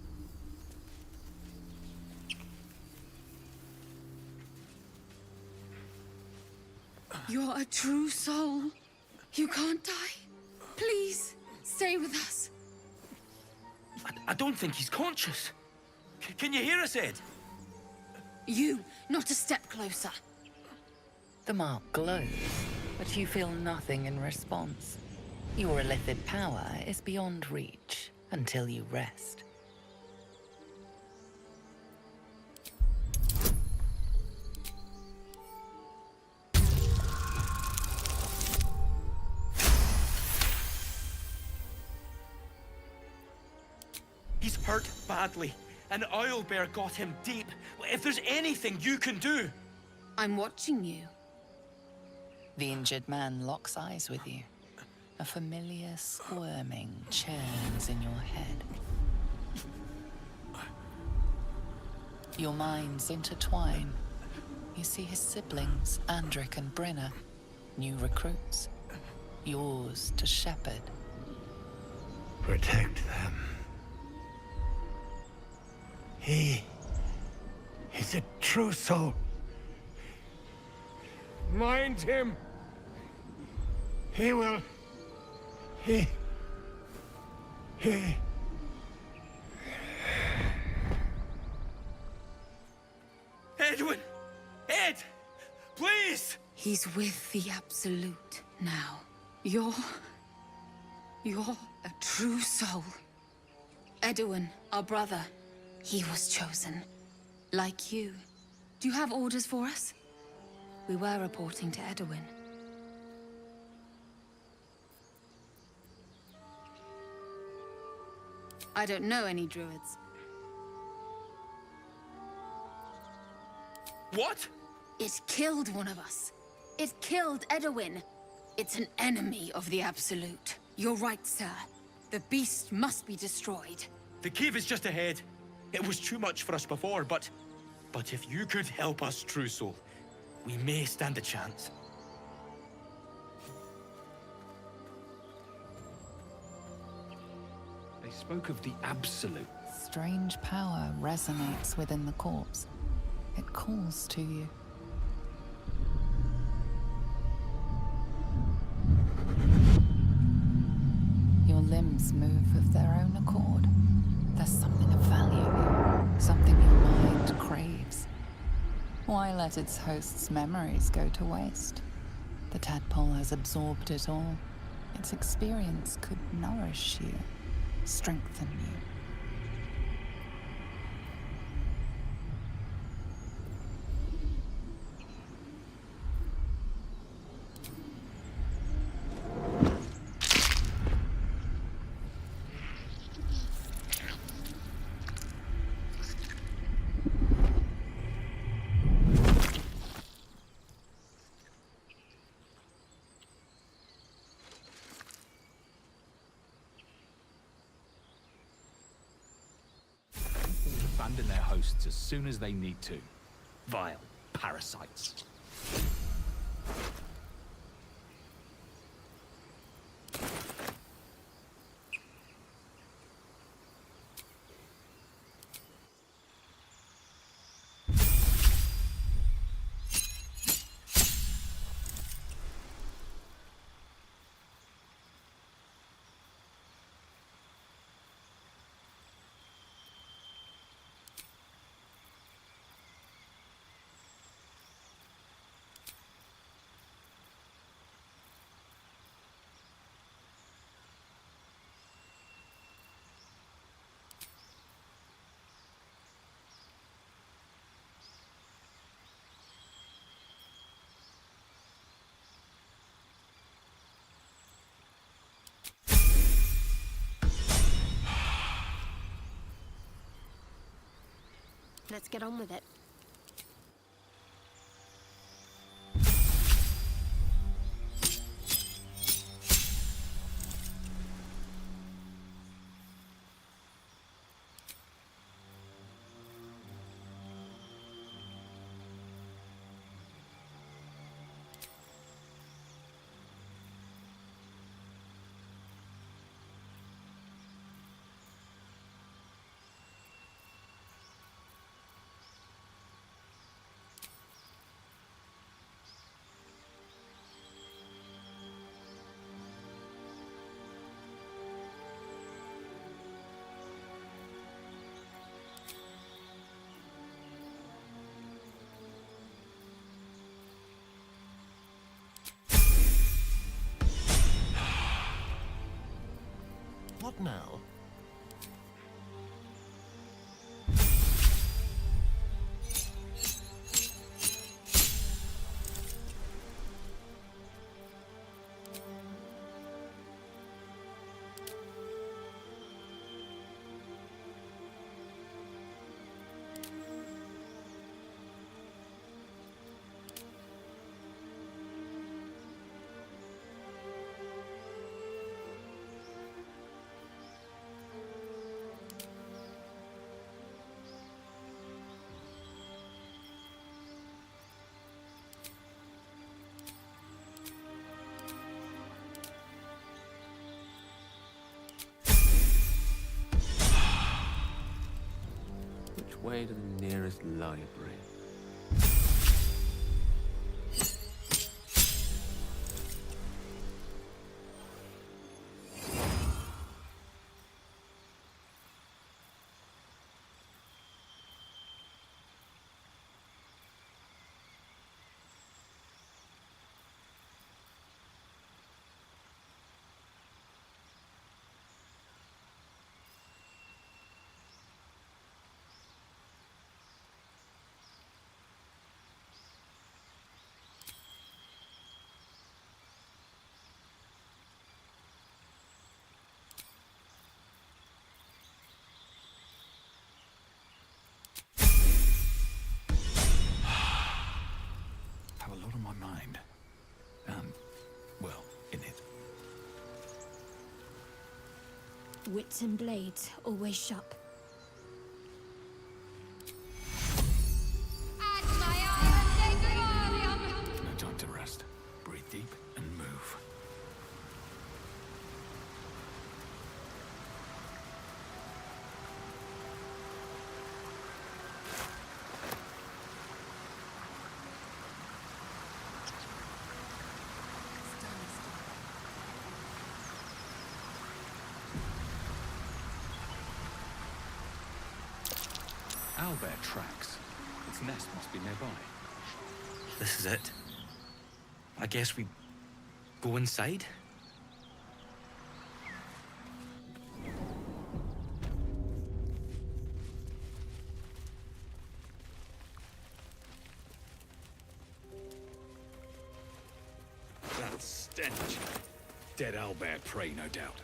You're a true soul. You can't die. Please, stay with us. I don't think he's conscious. Can you hear us, Ed? You, not a step closer. The mark glows, but you feel nothing in response. Your illithid power is beyond reach until you rest. He's hurt badly. An owlbear got him deep. If there's anything you can do... I'm watching you. The injured man locks eyes with you. A familiar squirming churns in your head. Your minds intertwine. You see his siblings, Andric and Brenna, new recruits. Yours to shepherd. Protect them. He's a true soul. Mind him. He will... He... Edwin! Ed! Please! He's with the Absolute now. You're a true soul. Edwin, our brother, he was chosen. Like you. Do you have orders for us? We were reporting to Edwin. I don't know any druids. What? It killed one of us. It killed Edwin. It's an enemy of the Absolute. You're right, sir. The beast must be destroyed. The cave is just ahead. It was too much for us before, but if you could help us, True Soul, we may stand a chance. They spoke of the Absolute. Strange power resonates within the corpse. It calls to you. Your limbs move of their own accord. There's something of value, something your mind craves. Why let its host's memories go to waste? The tadpole has absorbed it all. Its experience could nourish you, strengthen you. abandon their hosts as soon as they need to. Vile parasites. Let's get on with it. What now? Which way to the nearest library? Have a lot on my mind. Well, in it. Wits and blades always sharp. No time to rest. Breathe deep and move. Owlbear tracks. Its nest must be nearby. This is it. I guess we go inside? That stench. Dead owlbear prey, no doubt.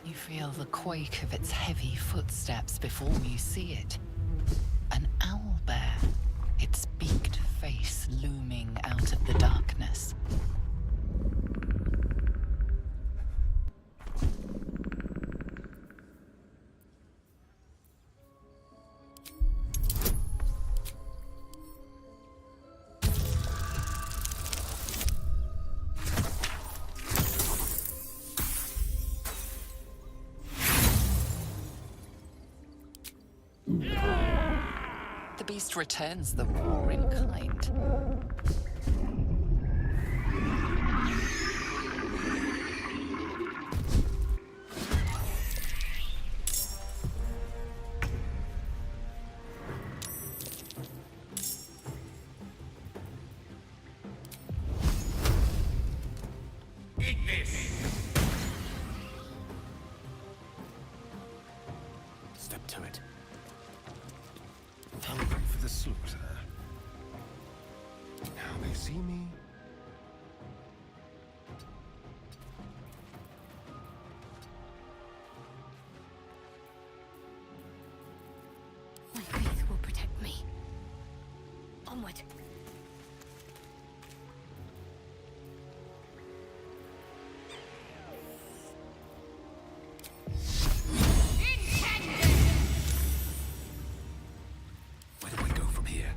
You feel the quake of its heavy footsteps before you see it. An owlbear, its beaked face looming the beast returns the war in kind. Eat this! Step to it. Hungry for the slaughter. Now they see me. My faith will protect me. Onward. Where do I go from here?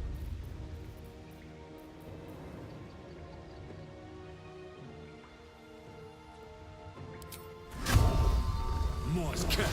Morse kept.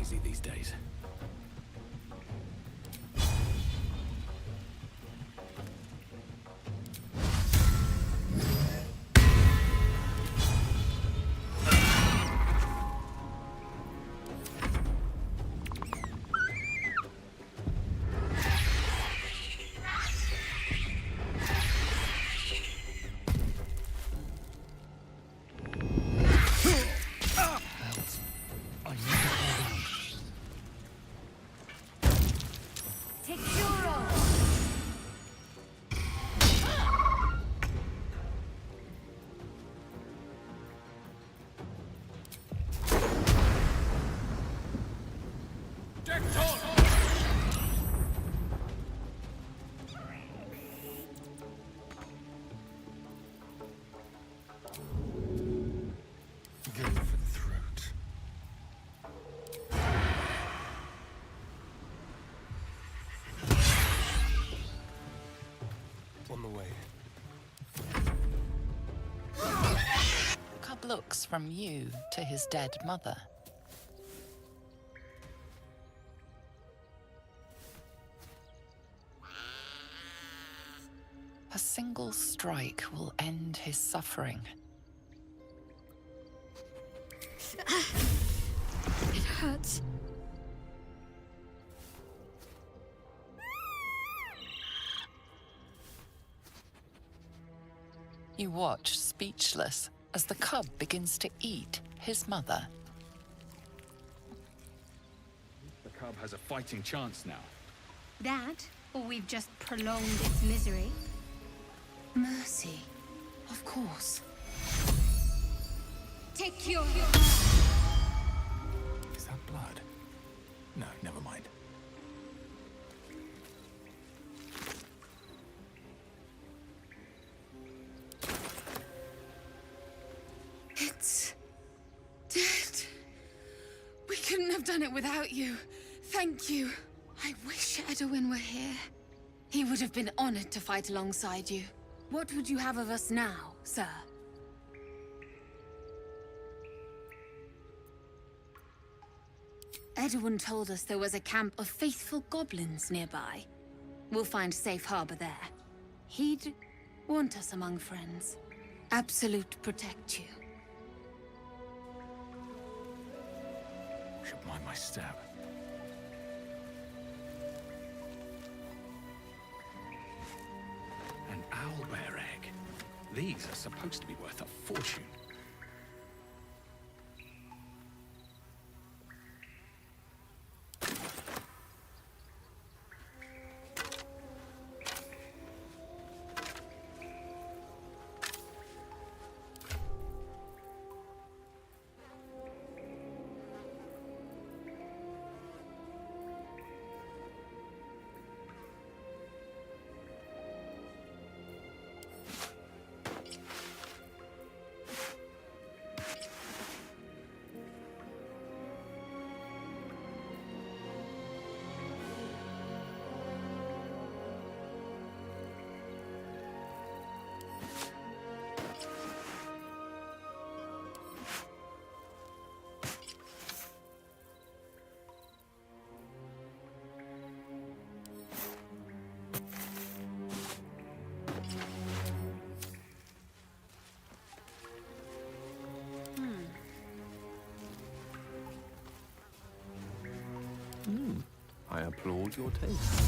Easy these days. Go for the throat. On the way. Cub looks from you to his dead mother. A single strike will end his suffering. It hurts. You watch, speechless, as the cub begins to eat his mother. The cub has a fighting chance now. That, or we've just prolonged its misery. Mercy, of course. Take your... No, never mind. It's dead. We couldn't have done it without you. Thank you. I wish Edwin were here. He would have been honored to fight alongside you. What would you have of us now, sir? Edwin told us there was a camp of faithful goblins nearby. We'll find safe harbor there. He'd want us among friends. Absolute protect you. Should mind my step. An owlbear egg. These are supposed to be worth a fortune. I applaud your taste.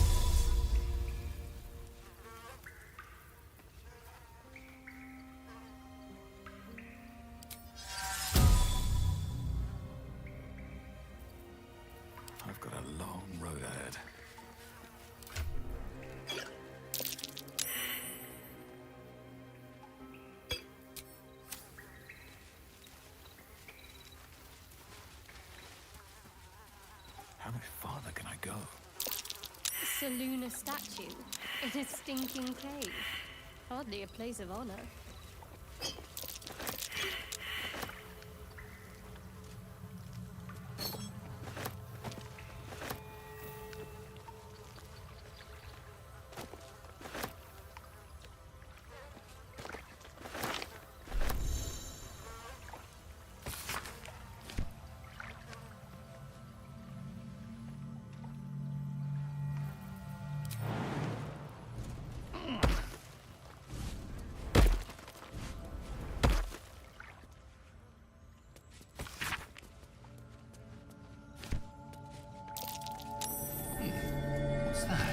I've got a long road ahead. How much farther can I go? Seluna statue in a stinking cave. Hardly a place of honor. What's that?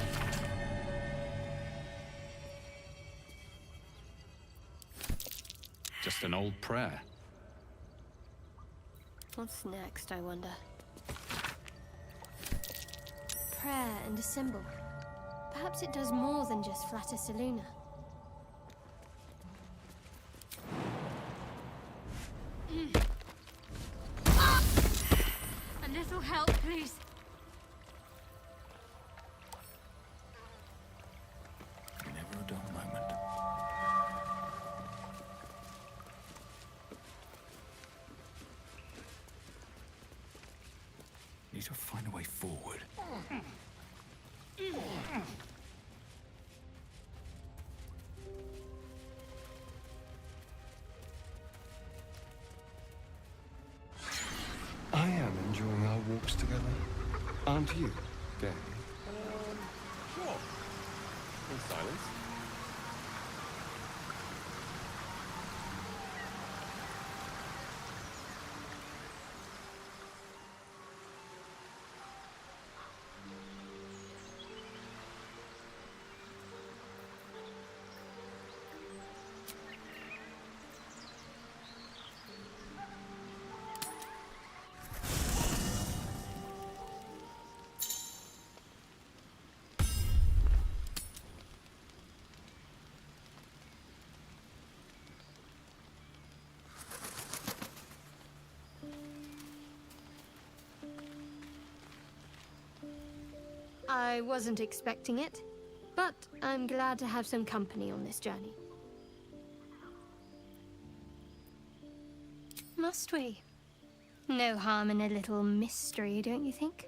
Just an old prayer. What's next, I wonder? Prayer and a symbol. Perhaps it does more than just flatter Seluna. A little help, please. Never a dull moment. Need to find a way forward. I am enjoying our walks together. Aren't you, Dave? Sure. In silence. I wasn't expecting it, but I'm glad to have some company on this journey. Must we? No harm in a little mystery, don't you think?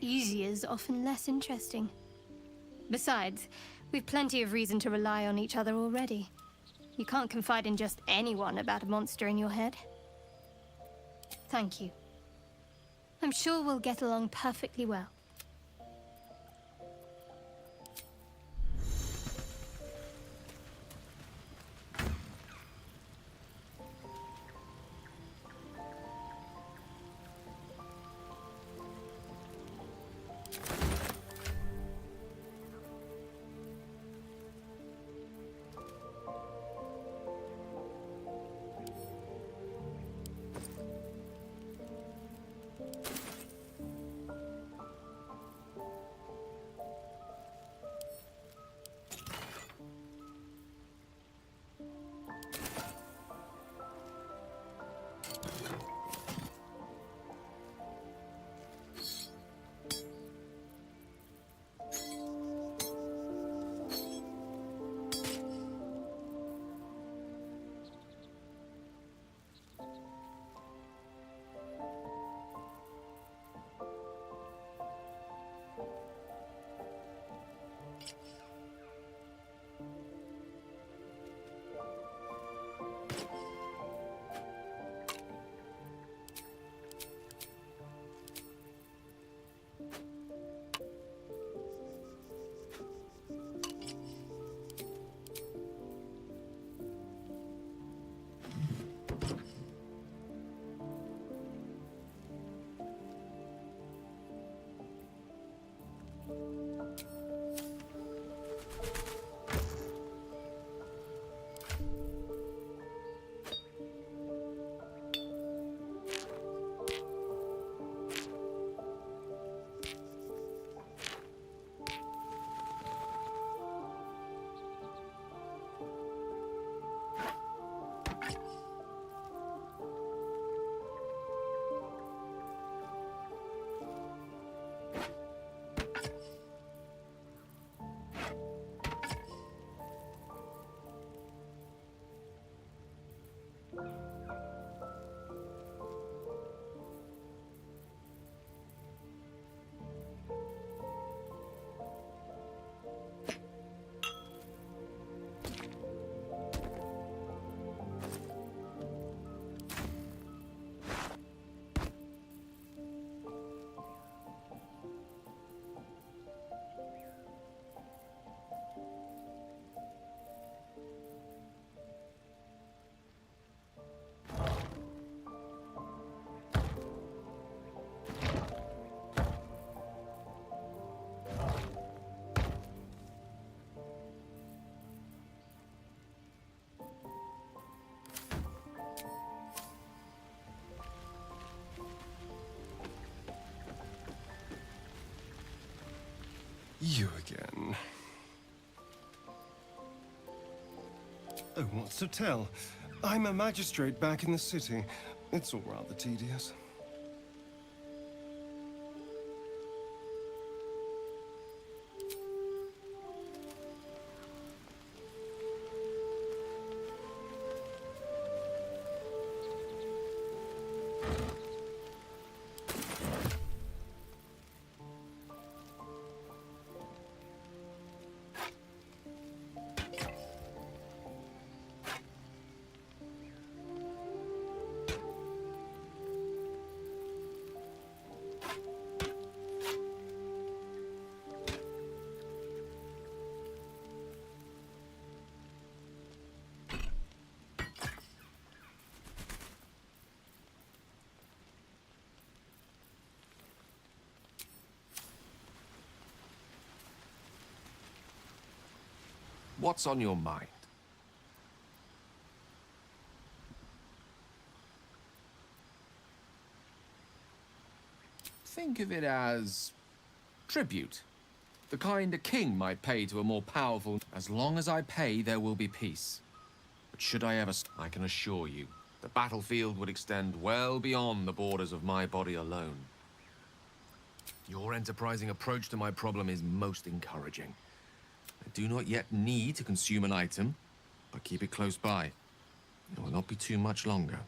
Easier's often less interesting. Besides, we've plenty of reason to rely on each other already. You can't confide in just anyone about a monster in your head. Thank you. I'm sure we'll get along perfectly well. You again. Oh, what's to tell? I'm a magistrate back in the city. It's all rather tedious. What's on your mind? Think of it as tribute. The kind a king might pay to a more powerful... As long as I pay, there will be peace. But should I ever... I can assure you, the battlefield would extend well beyond the borders of my body alone. Your enterprising approach to my problem is most encouraging. I do not yet need to consume an item, but keep it close by. It will not be too much longer.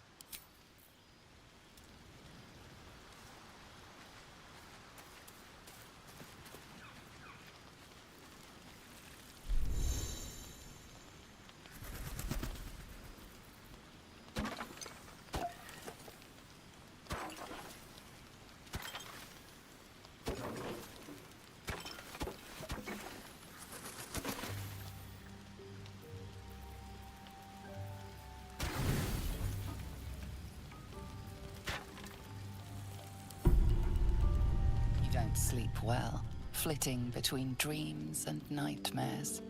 You don't sleep well, flitting between dreams and nightmares.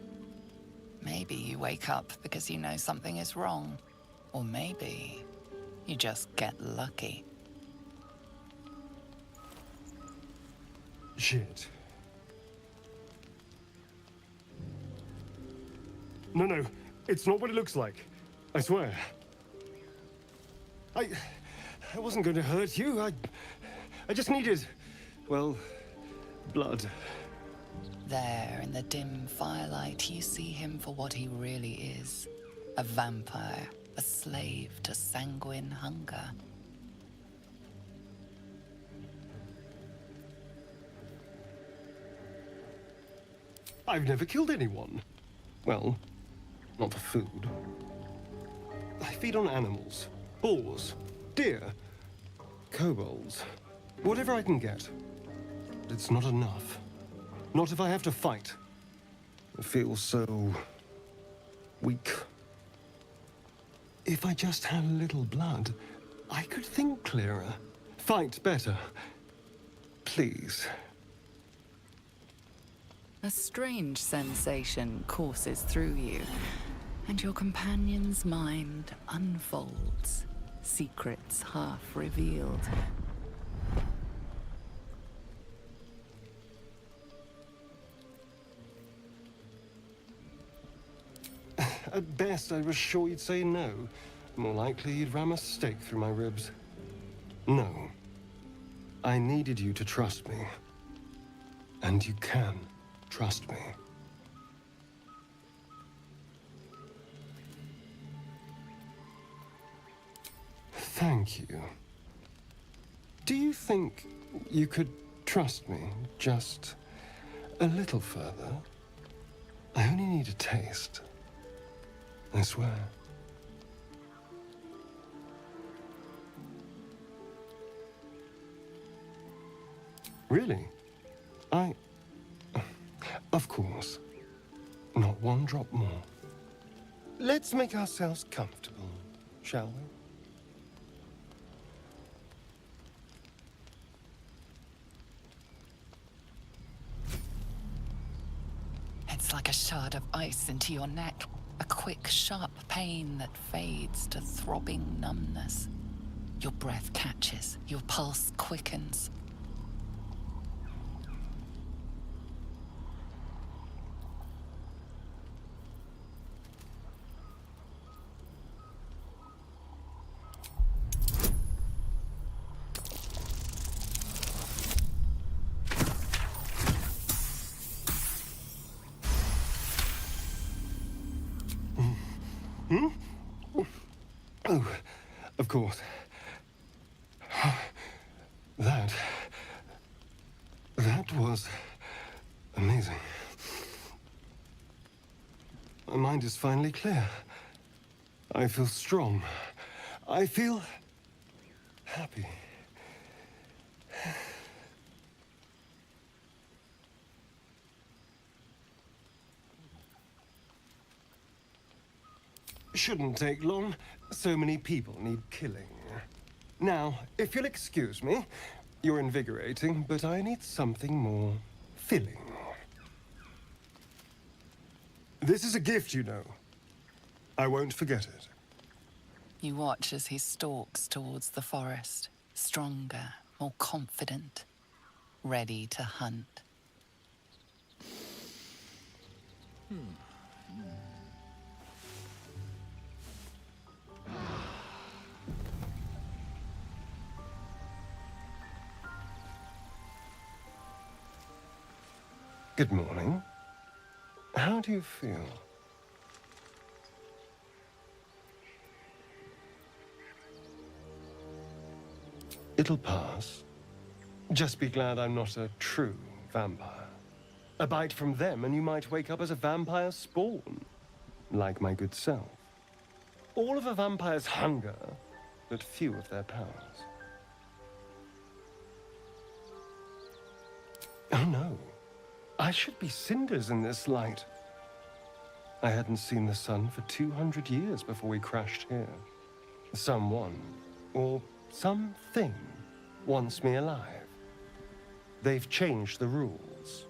Maybe you wake up because you know something is wrong. Or maybe you just get lucky. Shit. No, it's not what it looks like. I swear. I wasn't going to hurt you. I just needed, well, blood. There, in the dim firelight, you see him for what he really is. A vampire, a slave to sanguine hunger. I've never killed anyone. Well, not for food. I feed on animals. Boars. Deer. Kobolds. Whatever I can get. But it's not enough. Not if I have to fight. I feel so... weak. If I just had a little blood, I could think clearer. Fight better. Please. A strange sensation courses through you, and your companion's mind unfolds, secrets half revealed. At best, I was sure you'd say no. More likely, you'd ram a stake through my ribs. No. I needed you to trust me. And you can trust me. Thank you. Do you think you could trust me just a little further? I only need a taste. I swear. Really? Of course. Not one drop more. Let's make ourselves comfortable, shall we? It's like a shard of ice into your neck. A quick, sharp pain that fades to throbbing numbness. Your breath catches, your pulse quickens. Oh, of course. That was amazing. My mind is finally clear. I feel strong. I feel happy. Shouldn't take long. So many people need killing. Now, if you'll excuse me, you're invigorating, but I need something more filling. This is a gift, you know. I won't forget it. You watch as he stalks towards the forest, stronger, more confident, ready to hunt. Good morning. How do you feel? It'll pass. Just be glad I'm not a true vampire. A bite from them and you might wake up as a vampire spawn, like my good self. All of a vampire's hunger, but few of their powers. Oh no, I should be cinders in this light. I hadn't seen the sun for 200 years before we crashed here. Someone, or something, wants me alive. They've changed the rules.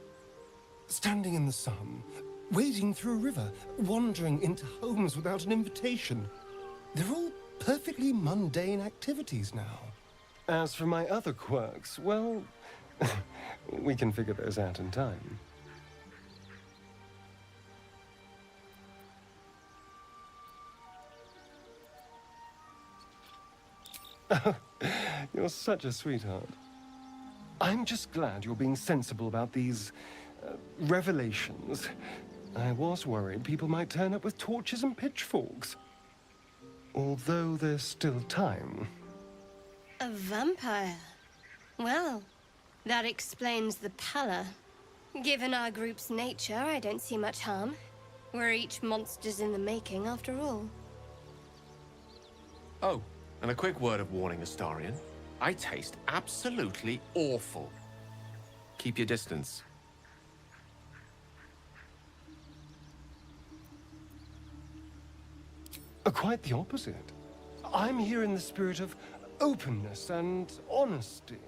Standing in the sun, wading through a river, wandering into homes without an invitation. They're all perfectly mundane activities now. As for my other quirks, well, we can figure those out in time. Oh, you're such a sweetheart. I'm just glad you're being sensible about these revelations. I was worried people might turn up with torches and pitchforks. Although there's still time. A vampire? Well, that explains the pallor. Given our group's nature, I don't see much harm. We're each monsters in the making, after all. Oh, and a quick word of warning, Astarion. I taste absolutely awful. Keep your distance. Quite the opposite. I'm here in the spirit of openness and honesty,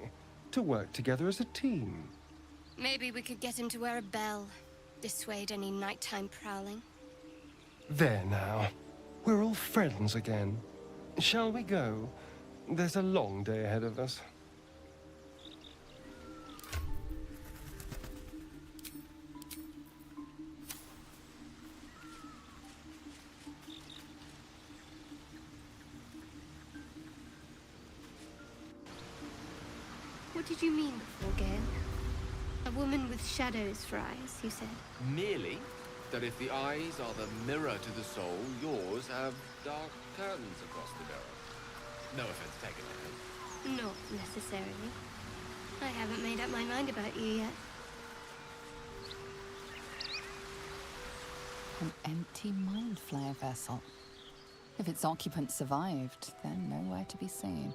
to work together as a team. Maybe we could get him to wear a bell. Dissuade any nighttime prowling. There now. We're all friends again. Shall we go? There's a long day ahead of us. What did you mean before, Gale? A woman with shadows for eyes, you said? Merely that if the eyes are the mirror to the soul, yours have dark curtains across the mirror. No offense taken, man. Not necessarily. I haven't made up my mind about you yet. An empty mind flayer vessel. If its occupant survived, then nowhere to be seen.